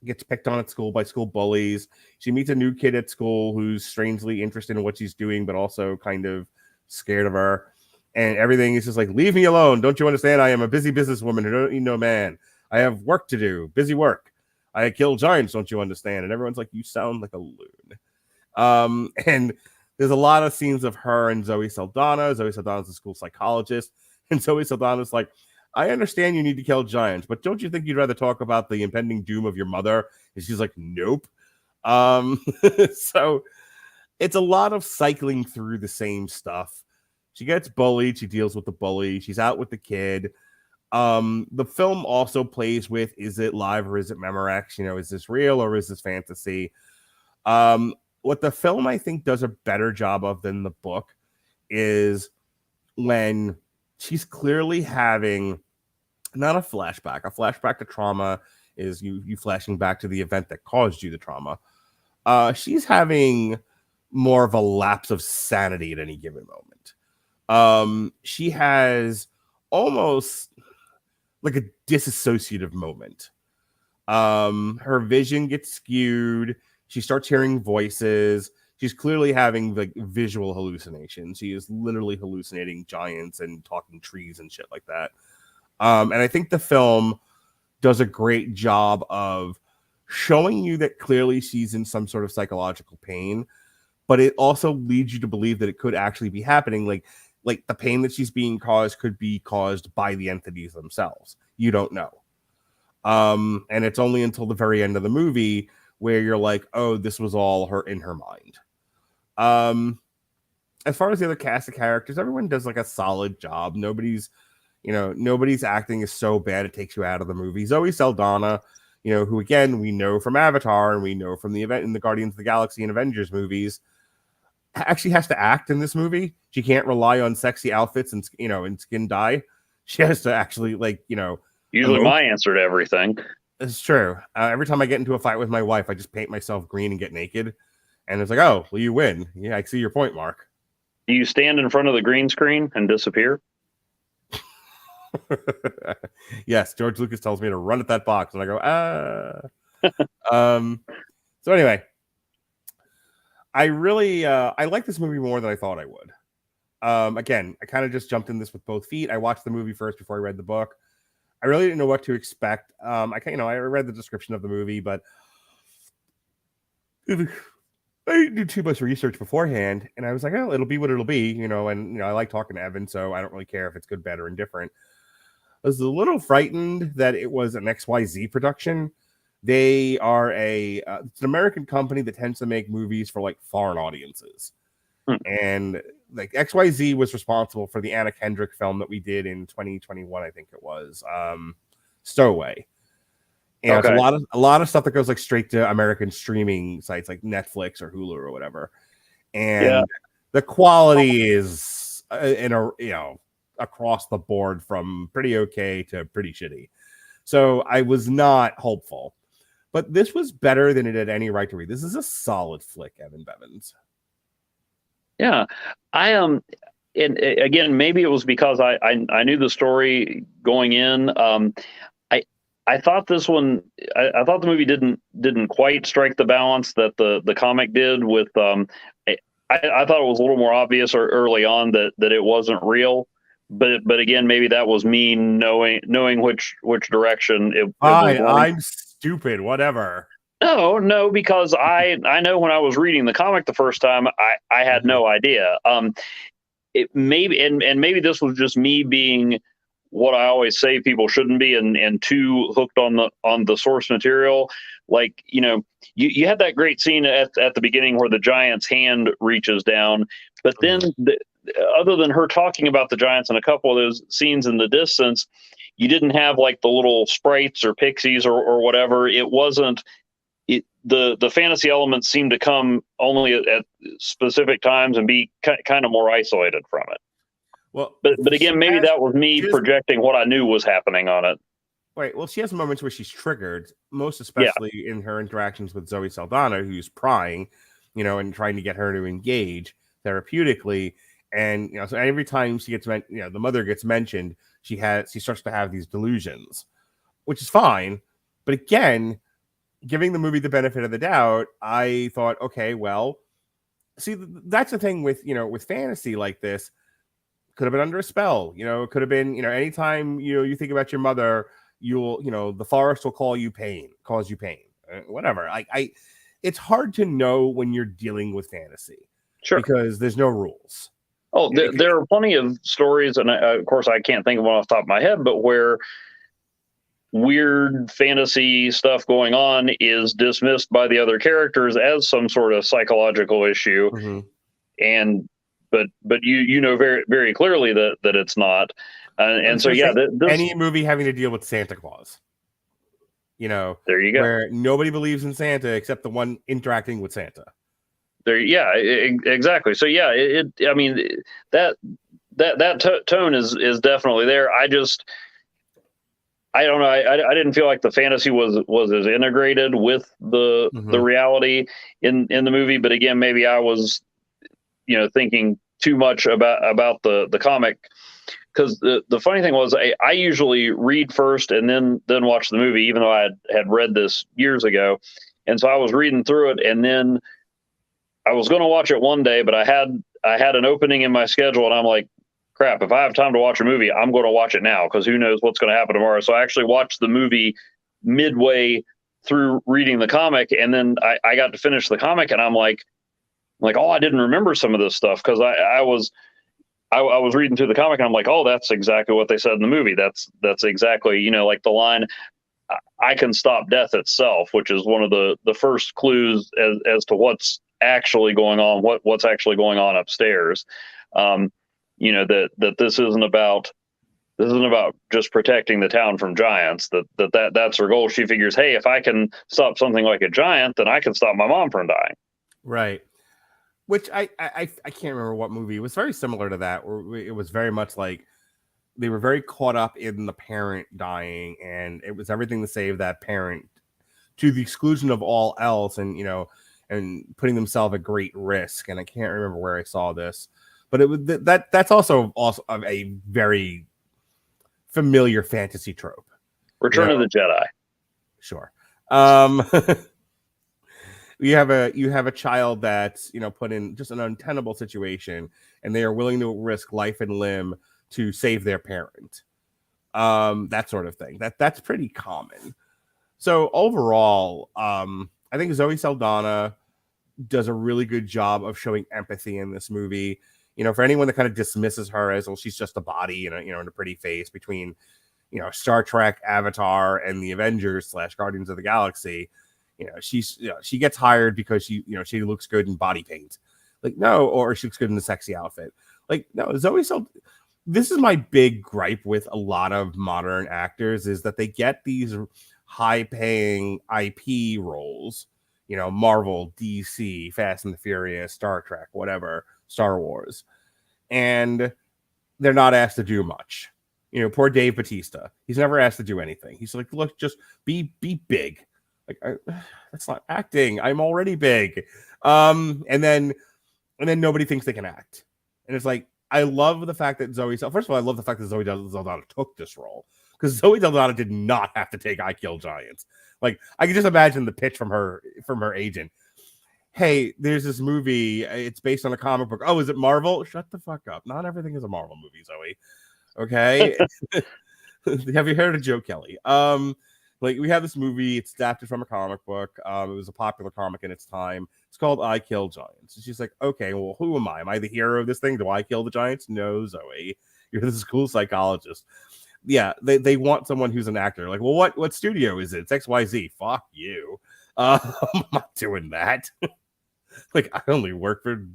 gets picked on at school by school bullies. She meets a new kid at school who's strangely interested in what she's doing, but also kind of scared of her. And everything is just like, leave me alone. Don't you understand? I am a busy businesswoman who don't need no man. I have work to do. Busy work. I kill giants. Don't you understand? And everyone's like, you sound like a loon. And there's a lot of scenes of her and Zoe Saldaña. Zoe Saldaña is a school psychologist. And Zoe Saldaña is like, I understand you need to kill giants, but don't you think you'd rather talk about the impending doom of your mother? And she's like, nope. So it's a lot of cycling through the same stuff. She gets bullied. She deals with the bully. She's out with the kid. The film also plays with, is it live or is it Memorex? Is this real or is this fantasy? What the film, I think, does a better job of than the book is when she's clearly having not a flashback. A flashback to trauma is you flashing back to the event that caused you the trauma. She's having more of a lapse of sanity at any given moment. She has almost like a disassociative moment. Her vision gets skewed. She starts hearing voices. She's clearly having like visual hallucinations. She is literally hallucinating giants and talking trees and shit like that. And I think the film does a great job of showing you that clearly she's in some sort of psychological pain, but it also leads you to believe that it could actually be happening. Like the pain that she's being caused could be caused by the entities themselves. You don't know. And it's only until the very end of the movie where you're like, oh, this was all her in her mind. As far as the other cast of characters, everyone does like a solid job. Nobody's acting is so bad it takes you out of the movie. Zoe Saldaña, who again we know from Avatar and we know from the event in the Guardians of the Galaxy and Avengers movies, actually has to act in this movie. She can't rely on sexy outfits and and skin dye. She has to actually usually my answer to everything. It's true. Every time I get into a fight with my wife, I just paint myself green and get naked, and it's like, oh, well, you win. Yeah, I see your point, Mark. Do you stand in front of the green screen and disappear? Yes, George Lucas tells me to run at that box, and I go, So anyway, I really I like this movie more than I thought I would. Again, I kind of just jumped in this with both feet. I watched the movie first before I read the book. I really didn't know what to expect. I read the description of the movie, but I didn't do too much research beforehand, and I was like, oh, it'll be what it'll be, and I like talking to Evan, so I don't really care if it's good, bad, or indifferent. I was a little frightened that it was an XYZ production. They are it's an American company that tends to make movies for like foreign audiences. And like XYZ was responsible for the Anna Kendrick film that we did in 2021, I think it was, Stowaway. And okay. It's a lot of stuff that goes like straight to American streaming sites like Netflix or Hulu or whatever. And the quality is across the board from pretty okay to pretty shitty. So I was not hopeful. But this was better than it had any right to be. This is a solid flick, Evan Bevins. Yeah, I am. And again, maybe it was because I knew the story going in. I thought this one. I thought the movie didn't quite strike the balance that the comic did. With I thought it was a little more obvious or early on that it wasn't real. But again, maybe that was me knowing which direction it was going. I'm stupid. Whatever. No, because I know when I was reading the comic the first time, I had no idea. It maybe this was just me being what I always say people shouldn't be, and too hooked on the source material. Like, you had that great scene at the beginning where the giant's hand reaches down, but then other than her talking about the giants and a couple of those scenes in the distance, you didn't have like the little sprites or pixies or whatever. It wasn't. The fantasy elements seem to come only at specific times and be kind of more isolated from it. Well, but again, maybe that was me projecting what I knew was happening on it. Right. Well, she has moments where she's triggered, most especially in her interactions with Zoe Saldaña, who's prying, and trying to get her to engage therapeutically. And so every time she gets, the mother gets mentioned, she starts to have these delusions, which is fine. But again, giving the movie the benefit of the doubt, I thought, okay, well, see, that's the thing with with fantasy like this. Could have been under a spell, it could have been, anytime you think about your mother, you'll the forest will cause you pain, whatever. It's hard to know when you're dealing with fantasy, sure, because there's no rules. Oh, there are plenty of stories, and of course I can't think of one off the top of my head, but where weird fantasy stuff going on is dismissed by the other characters as some sort of psychological issue, and but you know very very clearly that it's not, and so any movie having to deal with Santa Claus, there you go, where nobody believes in Santa except the one interacting with Santa, there. Yeah, exactly. So yeah, I mean, that tone is definitely there. I don't know. I didn't feel like the fantasy was as integrated with the reality in the movie. But again, maybe I was, thinking too much about the comic, because the funny thing was I usually read first and then watch the movie, even though I had read this years ago. And so I was reading through it, and then I was going to watch it one day, but I had an opening in my schedule, and I'm like, crap, if I have time to watch a movie, I'm going to watch it now, because who knows what's going to happen tomorrow. So I actually watched the movie midway through reading the comic, and then I got to finish the comic, and I'm like, oh, I didn't remember some of this stuff, because I was reading through the comic, and I'm like, oh, that's exactly what they said in the movie. That's exactly, like the line, I can stop death itself, which is one of the first clues as to what's actually going on, what's actually going on upstairs. That this isn't about just protecting the town from giants. That's her goal. She figures, hey, if I can stop something like a giant, then I can stop my mom from dying. Right. Which I can't remember what movie. It was very similar to that, where it was very much like they were very caught up in the parent dying, and it was everything to save that parent to the exclusion of all else, and and putting themselves at great risk. And I can't remember where I saw this, but it was that's also a very familiar fantasy trope. Return of the Jedi. Sure. You have a child that's put in just an untenable situation, and they are willing to risk life and limb to save their parent. That sort of thing. That's pretty common. So overall, I think Zoe Saldaña does a really good job of showing empathy in this movie. For anyone that kind of dismisses her as, well, she's just a body and a pretty face between Star Trek, Avatar, and the Avengers / Guardians of the Galaxy. She gets hired because she looks good in body paint. Like, no, or she looks good in a sexy outfit. Like, no, Zoe Saldaña. This is my big gripe with a lot of modern actors, is that they get these high-paying IP roles, Marvel, DC, Fast and the Furious, Star Trek, whatever, Star Wars, and they're not asked to do much. Poor Dave Bautista. He's never asked to do anything. He's like, look, just be big. Like, that's not acting. I'm already big. And then nobody thinks they can act. And it's like, I love the fact that first of all, I love the fact that Zoe Saldaña took this role, because Zoe Saldaña did not have to take I Kill Giants. Like, I can just imagine the pitch from her agent. Hey, there's this movie. It's based on a comic book. Oh, is it Marvel? Shut the fuck up. Not everything is a Marvel movie, Zoe. Okay. Have you heard of Joe Kelly? Like, we have this movie. It's adapted from a comic book. It was a popular comic in its time. It's called I Kill Giants. And she's like, okay, well, who am I? Am I the hero of this thing? Do I kill the giants? No, Zoe. You're the school psychologist. Yeah, they want someone who's an actor. Like, well, what studio is it? It's XYZ. Fuck you. I'm not doing that. Like, I only work for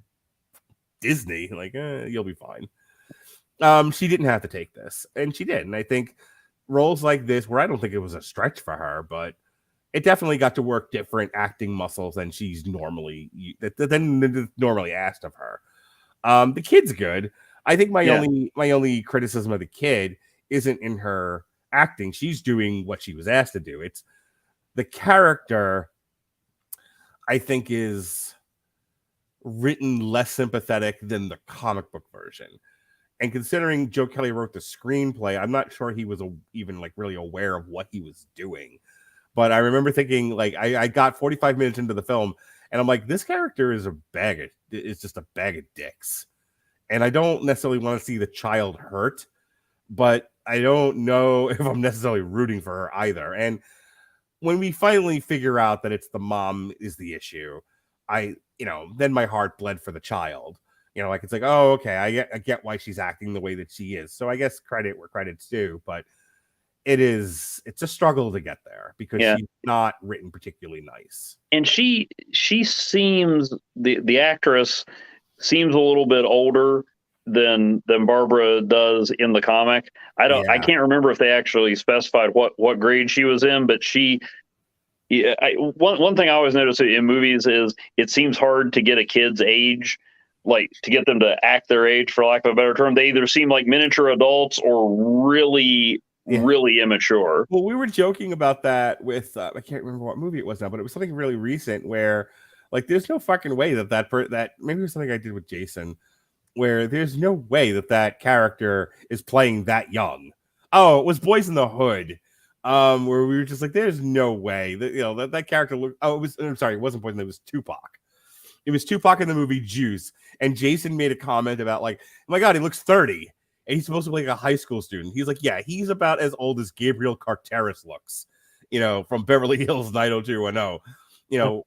Disney. Like, you'll be fine. She didn't have to take this, and she did. And I think roles like this, where I don't think it was a stretch for her, but it definitely got to work different acting muscles than she's normally asked of her. The kid's good. I think my only criticism of the kid isn't in her acting. She's doing what she was asked to do. It's the character, I think, is written less sympathetic than the comic book version. And considering Joe Kelly wrote the screenplay, I'm not sure he was even like really aware of what he was doing. But I remember thinking, like, I got 45 minutes into the film, and I'm like, this character is just a bag of dicks. And I don't necessarily want to see the child hurt, but I don't know if I'm necessarily rooting for her either. And when we finally figure out that it's the mom is the issue, then my heart bled for the child. Like, it's like, oh, okay, I get why she's acting the way that she is. So I guess credit where credit's due, but it's a struggle to get there, because she's not written particularly nice. And she seems, the actress seems a little bit older than Barbara does in the comic. I can't remember if they actually specified what grade she was in, but she Yeah, one thing I always notice in movies is it seems hard to get a kid's age, like to get them to act their age, for lack of a better term. They either seem like miniature adults or really, Yeah. really immature. Well, we were joking about that with I can't remember what movie it was now, but it was something really recent where like there's no fucking way that maybe it was something I did with Jason where there's no way that character is playing that young. Oh, it was Boys in the Hood. Where we were just like, there's no way that that character looked. Oh, I'm sorry, it wasn't Poison. It was Tupac. It was Tupac in the movie Juice, and Jason made a comment about like, oh my god, he looks 30, and he's supposed to be like a high school student. He's like, yeah, he's about as old as Gabriel Carteris looks, from Beverly Hills 90210.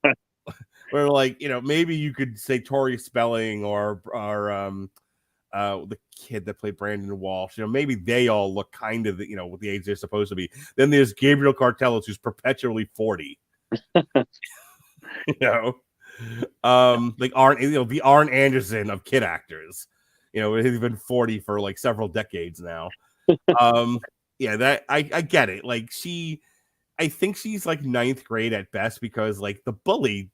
Where like, maybe you could say Tori Spelling or the kid that played Brandon Walsh, maybe they all look kind of, with the age they're supposed to be. Then there's Gabriel Cartelis, who's perpetually 40. Like the Arn Anderson of kid actors. He's been 40 for like several decades now. Yeah, that I get it. Like I think she's like ninth grade at best because like the bully,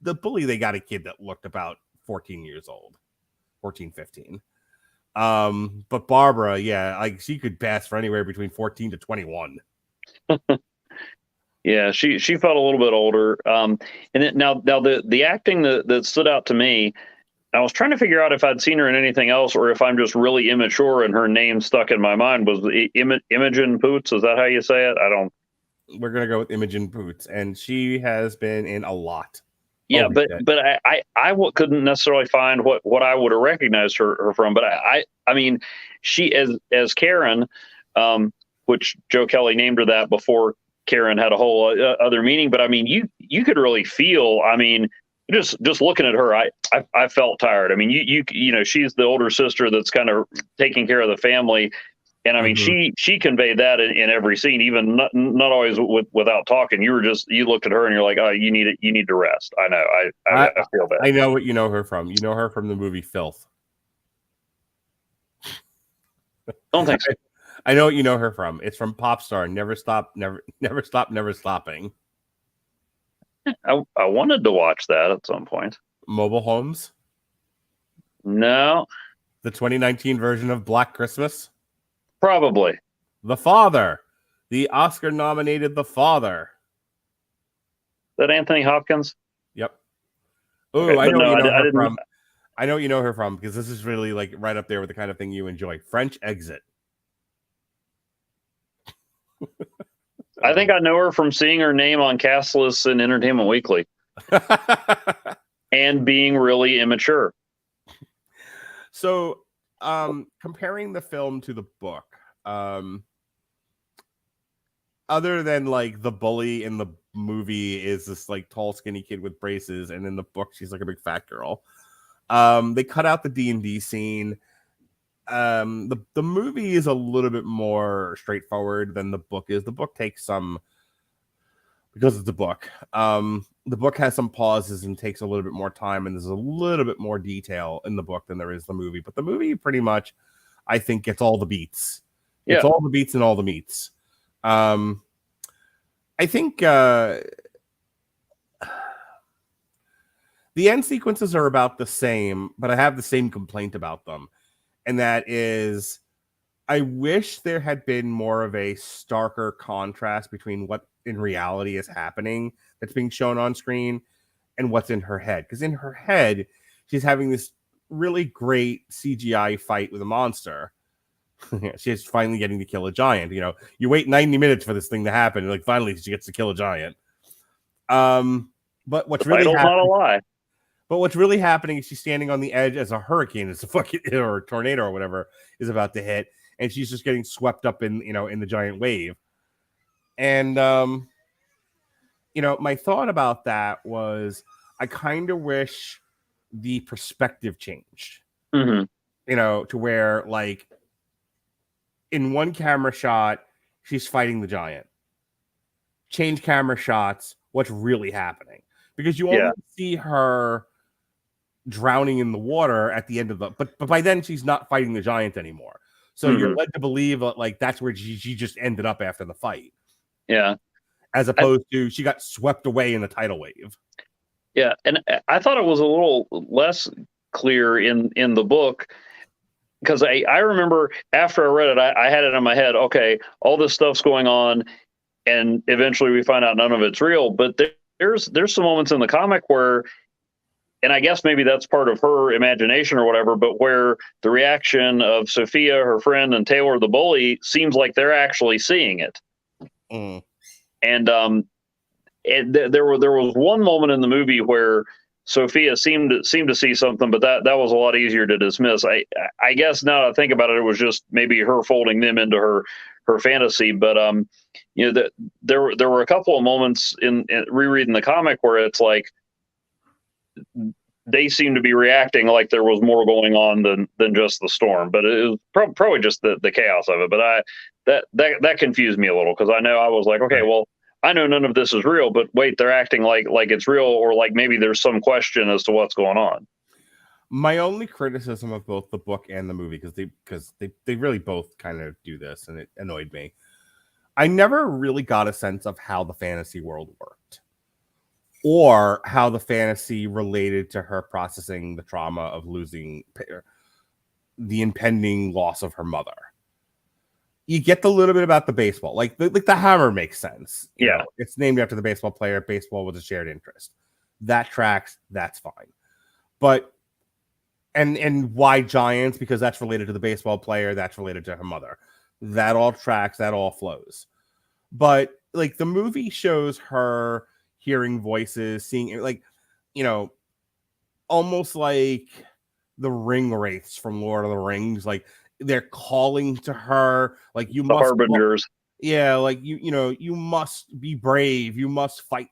they got a kid that looked about 14 years old, 14, 15. But Barbara, yeah, like she could pass for anywhere between 14 to 21. Yeah, she felt a little bit older. And now the acting that stood out to me, I was trying to figure out if I'd seen her in anything else or if I'm just really immature and her name stuck in my mind was Imogen Poots. Is that how you say it? I don't. We're gonna go with Imogen Poots, and she has been in a lot. Yeah, but I couldn't necessarily find what I would have recognized her from. But I mean, she as Karen, which Joe Kelly named her that before Karen had a whole other meaning. But I mean, you could really feel. I mean, just looking at her, I felt tired. I mean, you know, she's the older sister that's kind of taking care of the family. And I mean, she conveyed that in every scene, even not always without talking. You looked at her and you're like, oh, you need to rest. I know. I feel that. I know what you know her from. You know her from the movie Filth. Don't think so. I know what you know her from. It's from Popstar. Never stop, never stopping. I wanted to watch that at some point. Mobile Homes. No. The 2019 version of Black Christmas. Probably. The Father. The Oscar-nominated The Father. Is that Anthony Hopkins? Yep. Oh, okay, I know you know her from. I know you know her from because this is really like right up there with the kind of thing you enjoy. French Exit. I think I know her from seeing her name on cast lists in Entertainment Weekly. And being really immature. So, comparing the film to the book, other than like the bully in the movie is this like tall, skinny kid with braces, and in the book she's like a big fat girl. They cut out the D&D scene. The movie is a little bit more straightforward than the book is. The book takes some, because it's a book. The book has some pauses and takes a little bit more time, and there's a little bit more detail in the book than there is the movie. But the movie pretty much, I think, gets all the beats. Yeah. It's all the beats and all the meats. I think the end sequences are about the same, but I have the same complaint about them. And that is, I wish there had been more of a starker contrast between what in reality is happening that's being shown on screen and what's in her head. Because in her head, she's having this really great CGI fight with a monster. She's finally getting to kill a giant. You know, you wait 90 minutes for this thing to happen, and like finally she gets to kill a giant. But what's really happening, not a lie. But what's really happening is she's standing on the edge as a hurricane, it's a fucking or a tornado or whatever is about to hit, and she's just getting swept up in the giant wave. And my thought about that was I kind of wish the perspective changed. To where like in one camera shot she's fighting the giant. Change camera shots, what's really happening? Because you only see her drowning in the water at the end of but by then she's not fighting the giant anymore. So you're led to believe like that's where she just ended up after the fight. Yeah. as opposed to she got swept away in the tidal wave. Yeah, and I thought it was a little less clear in the book, because I remember after I read it, I had it in my head, okay, all this stuff's going on, and eventually we find out none of it's real. But there's some moments in the comic where, and I guess maybe that's part of her imagination or whatever, but where the reaction of Sophia, her friend, and Taylor the bully seems like they're actually seeing it. Mm. And there was one moment in the movie where Sophia seemed to see something, but that was a lot easier to dismiss. I guess now that I think about it, it was just maybe her folding them into her fantasy. But there were a couple of moments in rereading the comic where it's like they seem to be reacting like there was more going on than just the storm. But it was probably just the chaos of it. But that confused me a little, because I know I was like, okay, well, I know none of this is real, but wait, they're acting like it's real, or like maybe there's some question as to what's going on. My only criticism of both the book and the movie, because they really both kind of do this, and it annoyed me. I never really got a sense of how the fantasy world worked, or how the fantasy related to her processing the trauma of losing the impending loss of her mother. You get the little bit about the baseball, like the hammer makes sense. You know, it's named after the baseball player. Baseball was a shared interest. That tracks. That's fine. But and why giants? Because that's related to the baseball player. That's related to her mother. That all tracks. That all flows. But like the movie shows her hearing voices, seeing, like, almost like the ring wraiths from Lord of the Rings, like. They're calling to her, like, you must, harbingers. Yeah, like you must be brave, you must fight,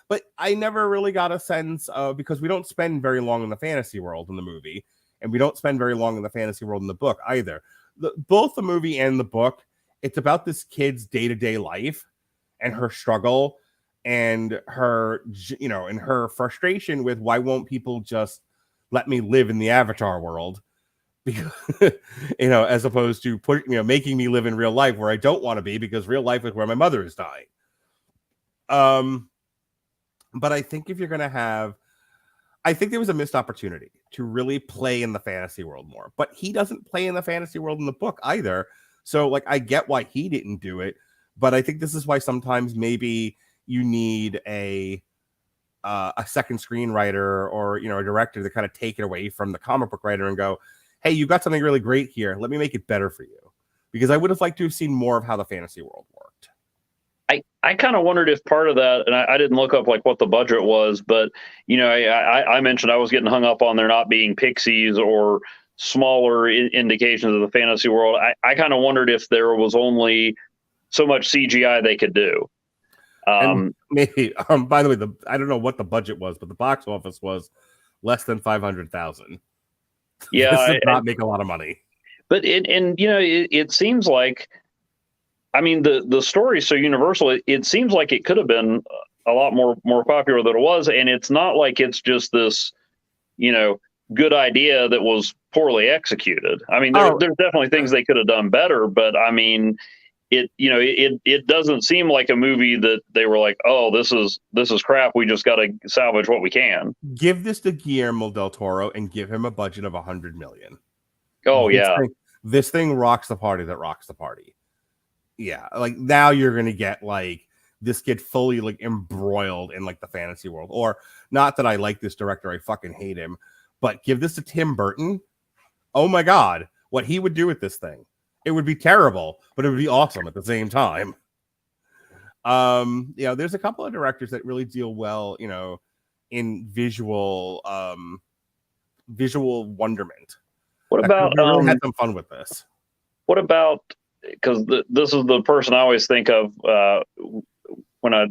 But I never really got a sense of, because we don't spend very long in the fantasy world in the movie, and we don't spend very long in the fantasy world in the book either. Both the movie and the book, it's about this kid's day-to-day life and her struggle and her, and her frustration with, why won't people just let me live in the Avatar world? Because as opposed to making me live in real life where I don't want to be, because real life is where my mother is dying. But I think if you're gonna have, I think there was a missed opportunity to really play in the fantasy world more. But he doesn't play in the fantasy world in the book either. So like, I get why he didn't do it, but I think this is why sometimes maybe you need a second screenwriter or a director to kind of take it away from the comic book writer and go, hey, you got something really great here. Let me make it better for you. Because I would have liked to have seen more of how the fantasy world worked. I kind of wondered if part of that, and I didn't look up like what the budget was, but I mentioned I was getting hung up on there not being pixies or smaller indications of the fantasy world. I kind of wondered if there was only so much CGI they could do. Maybe. By the way, I don't know what the budget was, but the box office was less than 500,000. Yeah, this does not make a lot of money. But it seems like, I mean, the story is so universal. It seems like it could have been a lot more popular than it was, and it's not like it's just this, good idea that was poorly executed. I mean, there's definitely things they could have done better, but I mean, it doesn't seem like a movie that they were like, oh, this is crap, we just got to salvage what we can. Give this to Guillermo del Toro and give him a budget of $100 million. Oh, this thing rocks the party that rocks the party. Yeah, like now you're gonna get like this kid fully like embroiled in like the fantasy world. Or not that I like this director, I fucking hate him, but give this to Tim Burton. Oh my god, what he would do with this thing. It would be terrible, but it would be awesome at the same time. There's a couple of directors that really deal well, in visual wonderment. What about we really had some fun with this? What about, because this is the person I always think of when I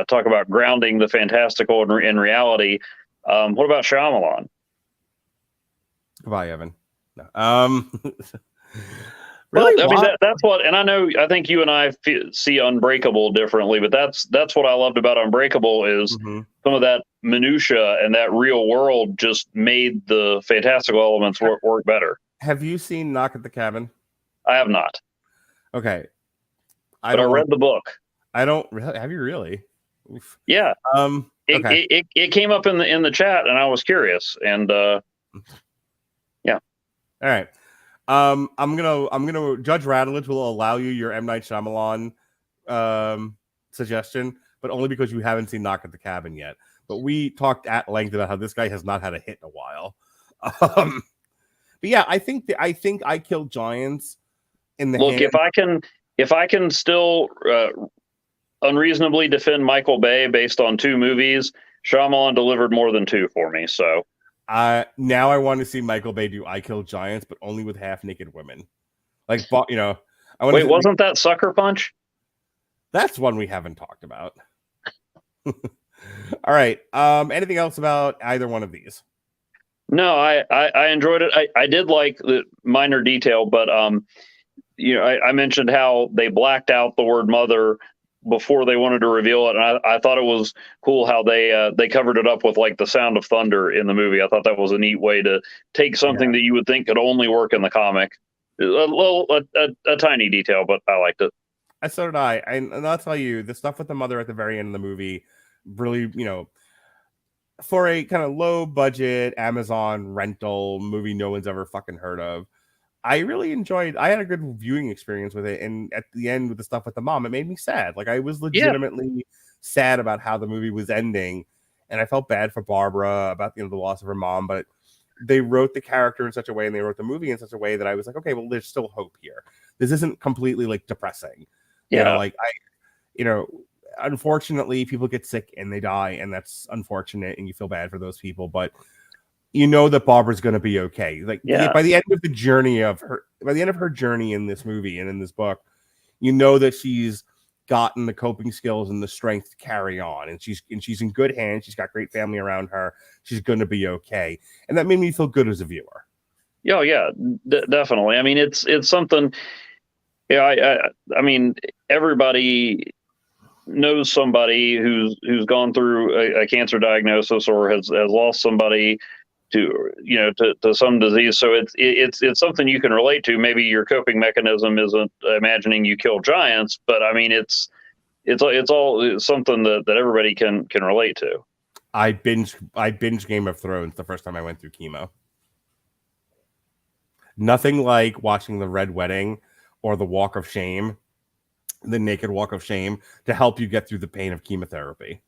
talk about grounding the fantastical in reality. What about Shyamalan? Goodbye, Evan. No. Really, well, I mean that's what, and I think you and I see Unbreakable differently, but that's what I loved about Unbreakable is some of that minutia and that real world just made the fantastical elements work better. Have you seen Knock at the Cabin? I have not. Okay, I read the book. I don't really. Have you really? Oof. Yeah. Okay. It came up in the chat, and I was curious, and yeah. All right. I'm gonna Judge Radulich will allow you your M. Night Shyamalan suggestion, but only because you haven't seen Knock at the Cabin yet. But we talked at length about how this guy has not had a hit in a while. But yeah, I think I Killed Giants in the Look, if I can still unreasonably defend Michael Bay based on 2 movies, Shyamalan delivered more than 2 for me. So now I want to see Michael Bay do I Killed Giants, but only with half naked women. Like, you know, wait, wasn't that Sucker Punch? That's one we haven't talked about. All right. Anything else about either one of these? No, I enjoyed it. I did like the minor detail, but you know, I mentioned how they blacked out the word mother before they wanted to reveal it, and I thought it was cool how they covered it up with like the sound of thunder in the movie. I thought that was a neat way to take something that you would think could only work in the comic. A tiny detail, but I liked it. So did I. And I'll tell you, the stuff with the mother at the very end of the movie really, you know, for a kind of low budget Amazon rental movie no one's ever fucking heard of, I really enjoyed. I had a good viewing experience with it, and at the end with the stuff with the mom, it made me sad. Like, I was legitimately sad about how the movie was ending, and I felt bad for Barbara about, you know, the loss of her mom. But they wrote the character in such a way, and they wrote the movie in such a way that I was like, okay, well, there's still hope here. This isn't completely like depressing. Yeah, you know, like you know, unfortunately, people get sick and they die, and that's unfortunate, and you feel bad for those people, but you know that Barbara's going to be okay. Like, by the end of the journey of her, by the end of her journey in this movie and in this book, you know that she's gotten the coping skills and the strength to carry on, and she's in good hands. She's got great family around her. She's going to be okay, and that made me feel good as a viewer. Oh yeah, definitely. I mean, it's something. Yeah, I mean, everybody knows somebody who's gone through a cancer diagnosis or has lost somebody to, you know, to some disease. So it's something you can relate to. Maybe your coping mechanism isn't imagining you kill giants, but I mean, it's all something that everybody can relate to. I binged Game of Thrones the first time I went through chemo. Nothing like watching the Red Wedding or the Walk of Shame, the Naked Walk of Shame, to help you get through the pain of chemotherapy.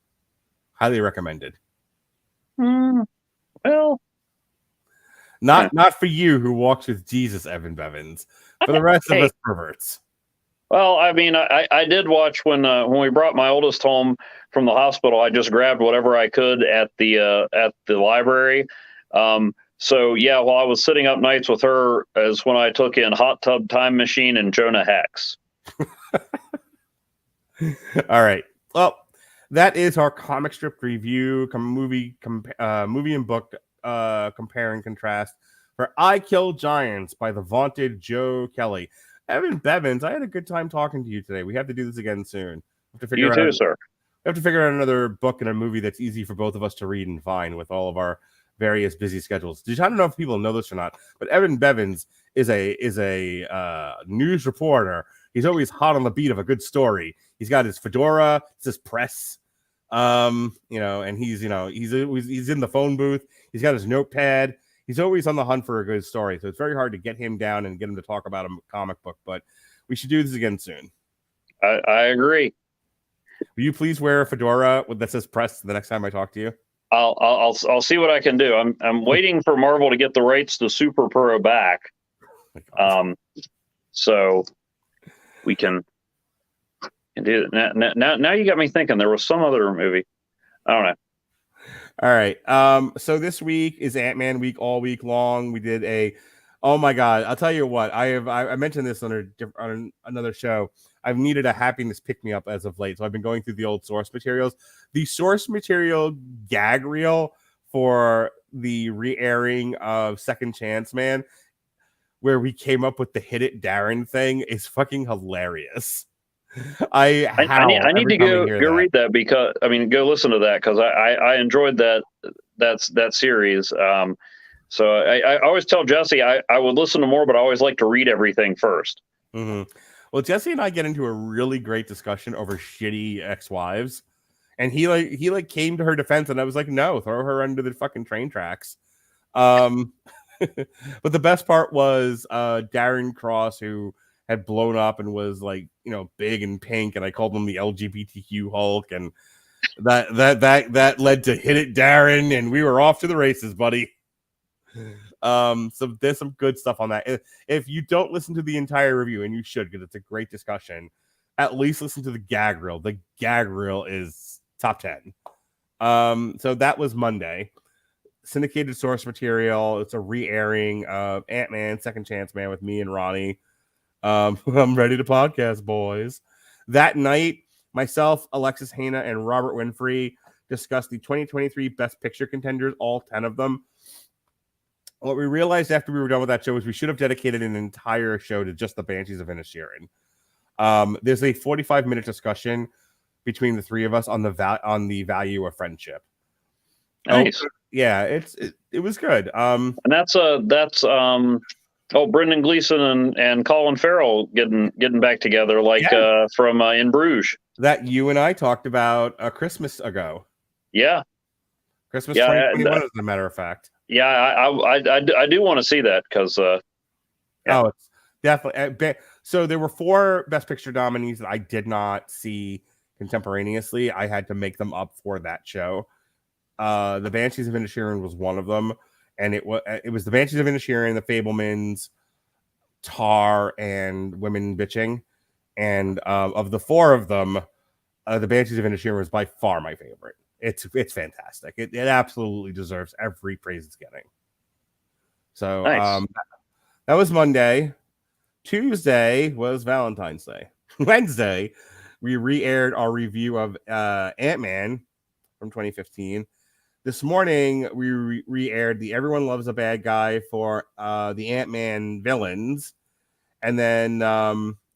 Highly recommended. Well, not for you who walks with Jesus, Evan Bevins. For the rest of us perverts. Well, I mean, I did watch when we brought my oldest home from the hospital. I just grabbed whatever I could at the library. So yeah, while I was sitting up nights with her, is when I took in Hot Tub Time Machine and Jonah Hex. All right. Well, that is our comic strip review, movie and book compare and contrast for I Killed Giants by the vaunted Joe Kelly. Evan Bevins, I had a good time talking to you today. We have to do this again soon. You too, sir. We have to figure out another book and a movie that's easy for both of us to read and find with all of our various busy schedules. I don't know if people know this or not, but Evan Bevins is a news reporter. He's always hot on the beat of a good story. He's got his fedora, it says press, you know, and he's in the phone booth. He's got his notepad. He's always on the hunt for a good story. So it's very hard to get him down and get him to talk about a comic book, but we should do this again soon. I agree. Will you please wear a fedora that says press the next time I talk to you? I'll see what I can do. I'm waiting for Marvel to get the rights to Super Pro back, so we can do it. Now you got me thinking. There was some other movie. I don't know. All right. So this week is Ant-Man week all week long. We did oh my God. I'll tell you what, I mentioned this on another show. I've needed a happiness pick-me-up as of late. So I've been going through the old source materials. The source material gag reel for the re-airing of Second Chance Man, where we came up with the Hit It Darren thing, is fucking hilarious. I need to go read that, because go listen to that, because I enjoyed that series. So I always tell Jesse I would listen to more, but I always like to read everything first. Mm-hmm. Well, Jesse and I get into a really great discussion over shitty ex-wives, and he came to her defense, and I was like, no, throw her under the fucking train tracks. But the best part was Darren Cross, who had blown up and was like, big and pink, and I called him the LGBTQ Hulk, and that led to Hit It Darren, and we were off to the races, buddy. So there's some good stuff on that. If you don't listen to the entire review, and you should, because it's a great discussion, at least listen to the gag reel. The gag reel is top 10. So that was Monday. Syndicated source material. It's a re-airing of Ant-Man Second Chance Man with me and Ronnie. I'm ready to podcast, boys. That night, myself, Alexis Hana, and Robert Winfrey discussed the 2023 Best Picture contenders, all 10 of them. What we realized after we were done with that show is we should have dedicated an entire show to just the Banshees of Inisherin. There's a 45-minute discussion between the three of us on the value of friendship. Nice. Yeah, it was good. And that's Brendan Gleeson and Colin Farrell getting back together, from In Bruges. That you and I talked about a Christmas ago. Yeah. Christmas 2021, as a matter of fact. Yeah, I do want to see that because. Oh, it's definitely. So there were 4 Best Picture nominees that I did not see contemporaneously. I had to make them up for that show. The Banshees of Inisherin was one of them, and it was the Banshees of Inisherin, the Fabelmans, Tar, and Women Bitching. And of the 4 of them, the Banshees of Inisherin was by far my favorite. It's fantastic. It absolutely deserves every praise it's getting. So nice. That was Monday. Tuesday was Valentine's Day. Wednesday, we re-aired our review of Ant-Man from 2015. This morning, we re-aired the Everyone Loves a Bad Guy for the Ant-Man villains. And then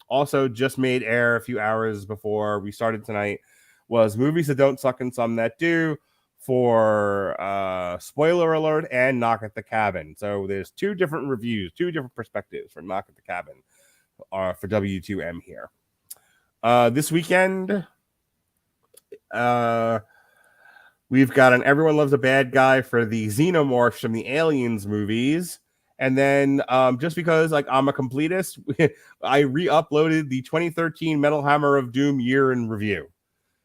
also just made air a few hours before we started tonight was Movies That Don't Suck and Some That Do for Spoiler Alert and Knock at the Cabin. So there's 2 different reviews, 2 different perspectives for Knock at the Cabin for W2M here. This weekend, we've got an Everyone Loves a Bad Guy for the Xenomorphs from the Aliens movies. And then just because I'm a completist, I re-uploaded the 2013 Metal Hammer of Doom year in review.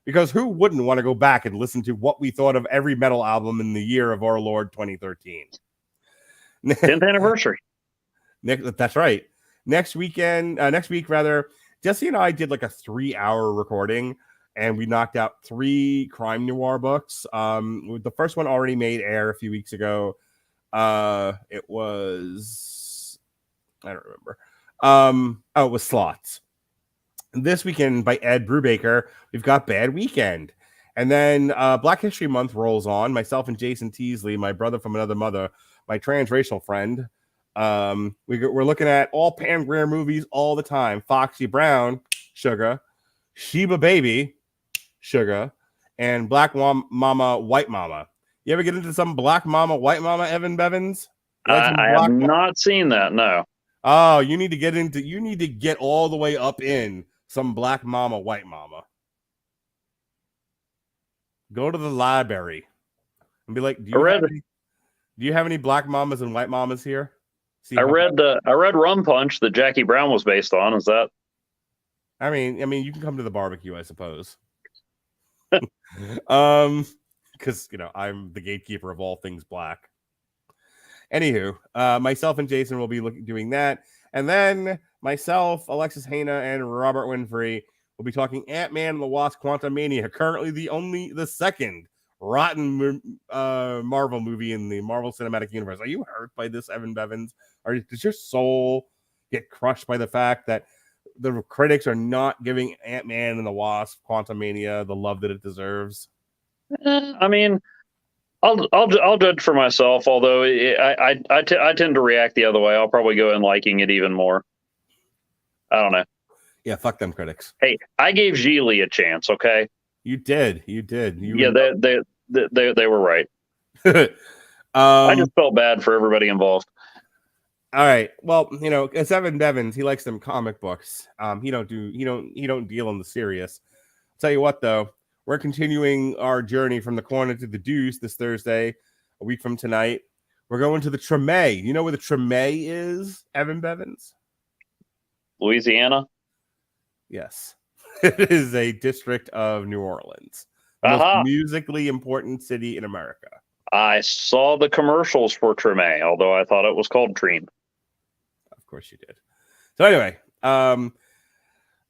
Because who wouldn't want to go back and listen to what we thought of every metal album in the year of our Lord 2013? 10th anniversary. That's right. Next week, Jesse and I did like a 3-hour recording, and we knocked out 3 crime noir books. The first one already made air a few weeks ago. It was, I don't remember. It was Slots. This weekend by Ed Brubaker, we've got Bad Weekend. And then Black History Month rolls on. Myself and Jason Teasley, my brother from another mother, my transracial friend. We're looking at all Pam Grier movies all the time. Foxy Brown, Sugar. Sheba Baby, Sugar. And Black Mama, White Mama. You ever get into some Black Mama, White Mama, Evan Bevins? I have not seen that, no. Oh, you need to get all the way up in some Black Mama, White Mama. Go to the library and be like, do you have any Black Mamas and White Mamas here? I read Rum Punch that Jackie Brown was based on. Is that? I mean, you can come to the barbecue, I suppose. Because I'm the gatekeeper of all things black. Anywho, myself and Jason will be doing that, and then myself, Alexis Hana, and Robert Winfrey will be talking Ant-Man and the Wasp: Quantumania, currently the second rotten Marvel movie in the Marvel Cinematic Universe. Are you hurt by this, Evan Bevins? Does your soul get crushed by the fact that the critics are not giving Ant-Man and the Wasp: Quantumania the love that it deserves? I mean, I'll judge for myself. Although I tend to react the other way. I'll probably go in liking it even more. I don't know. Yeah, fuck them critics. Hey, I gave Geely a chance. Okay, you did. They were right. I just felt bad for everybody involved. All right. Well, it's Evan Bevins. He likes them comic books. He don't deal in the serious. I'll tell you what, though, we're continuing our journey from the corner to the deuce this Thursday, a week from tonight. We're going to the Treme. You know where the Treme is, Evan Bevins? Louisiana? Yes. It is a district of New Orleans. The most musically important city in America. I saw the commercials for Treme, although I thought it was called Treme. Of course you did. So anyway,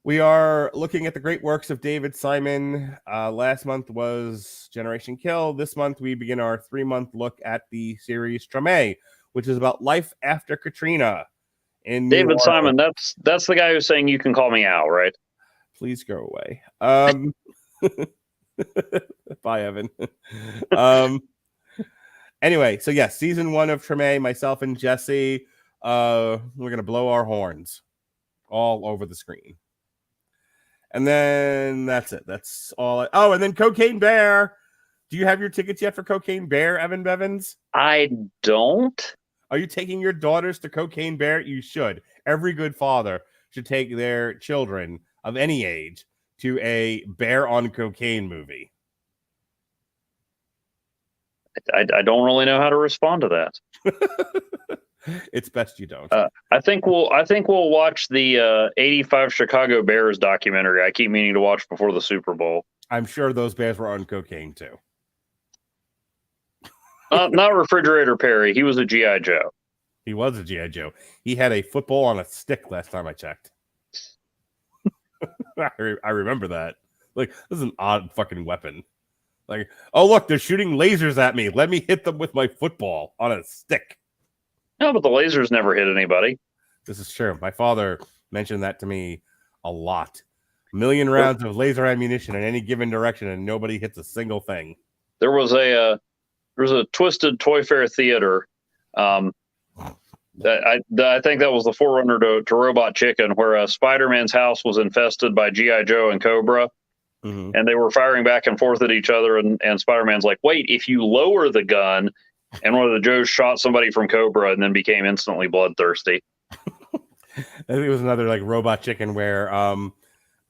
we are looking at the great works of David Simon. Last month was Generation Kill. This month we begin our 3-month look at the series Treme, which is about life after Katrina. In David Simon, that's the guy who's saying you can call me Al, right? Please go away. Bye, Evan. Anyway, so yes, season 1 of Treme, myself and Jesse, we're gonna blow our horns all over the screen. And then that's it. That's all. And then Cocaine Bear. Do you have your tickets yet for Cocaine Bear, Evan Bevins? I don't. Are you taking your daughters to Cocaine Bear? You should. Every good father should take their children of any age to a bear on cocaine movie. I don't really know how to respond to that. It's best you don't. I think we'll watch the 85 Chicago Bears documentary I keep meaning to watch before the Super Bowl. I'm sure those bears were on cocaine too. Not Refrigerator Perry. He was a G.I. Joe. He was a G.I. Joe. He had a football on a stick last time I checked. I remember that. Like, this is an odd fucking weapon. Like, oh, look, they're shooting lasers at me. Let me hit them with my football on a stick. No, but the lasers never hit anybody. This is true. My father mentioned that to me a lot. 1 million rounds of laser ammunition in any given direction, and nobody hits a single thing. There was a Twisted Toy Fair theater. I think that was the forerunner to Robot Chicken, where Spider-Man's house was infested by G.I. Joe and Cobra. Mm-hmm. And they were firing back and forth at each other. And Spider-Man's like, wait, if you lower the gun, and one of the Joes shot somebody from Cobra and then became instantly bloodthirsty. I think it was another like Robot Chicken where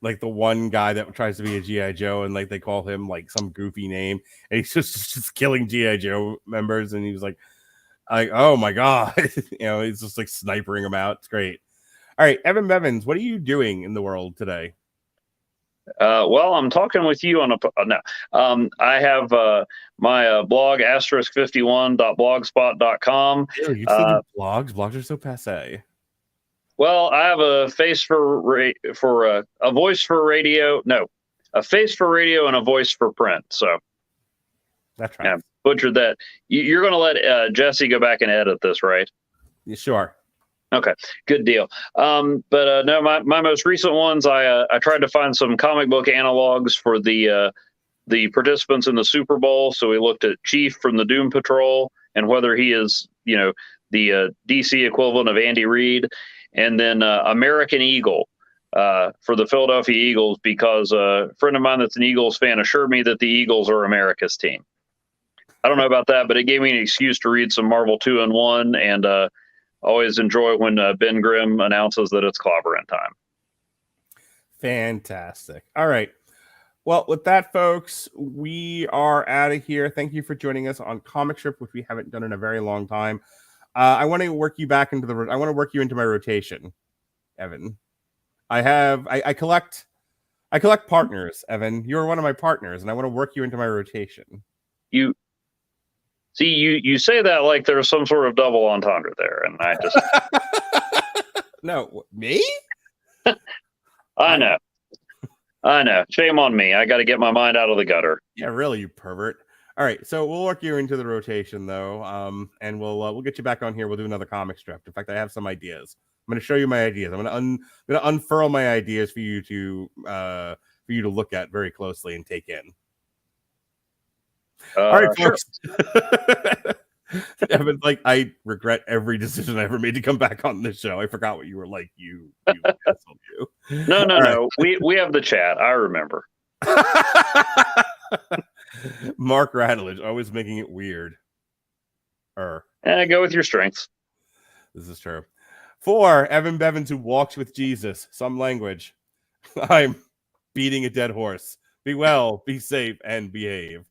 like the one guy that tries to be a G.I. Joe and like they call him like some goofy name and he's just killing G.I. Joe members and he was like, oh my God. He's just like snipering them out. It's great. All right, Evan Bevins, what are you doing in the world today? Well, I'm talking with you on I have my blog *51.blogspot.com. You still do blogs? Blogs are so passe. Well, I have a face for a voice for radio. No, a face for radio and a voice for print. So that's right. Yeah, butchered that. You're going to let Jesse go back and edit this, right? Yeah, sure. Okay, good deal. But no, my most recent ones, I tried to find some comic book analogs for the participants in the Super Bowl. So we looked at Chief from the Doom Patrol and whether he is, the DC equivalent of Andy Reid, and then American Eagle for the Philadelphia Eagles, because a friend of mine that's an Eagles fan assured me that the Eagles are America's team. I don't know about that, but it gave me an excuse to read some Marvel 2-in-1 and always enjoy when Ben Grimm announces that it's clobbering time. Fantastic. All right. Well, with that, folks, we are out of here. Thank you for joining us on Comic Strip, which we haven't done in a very long time. I want to work you back into I want to work you into my rotation, Evan. I collect partners, Evan. You're one of my partners, and I want to work you into my rotation. You say that like there's some sort of double entendre there, and I just no, me. I know. Shame on me. I got to get my mind out of the gutter. Yeah, really, you pervert. All right, so we'll work you into the rotation though, and we'll get you back on here. We'll do another comic strip. In fact, I have some ideas. I'm going to show you my ideas. I'm going to unfurl my ideas for you to look at very closely and take in. All right, folks. Sure. Evan's like, I regret every decision I ever made to come back on this show. I forgot what you were like. You. No. We have the chat. I remember. Mark Radulich always making it weird. Go with your strengths. This is true. 4, Evan Bevins, who walks with Jesus. Some language. I'm beating a dead horse. Be well, be safe, and behave.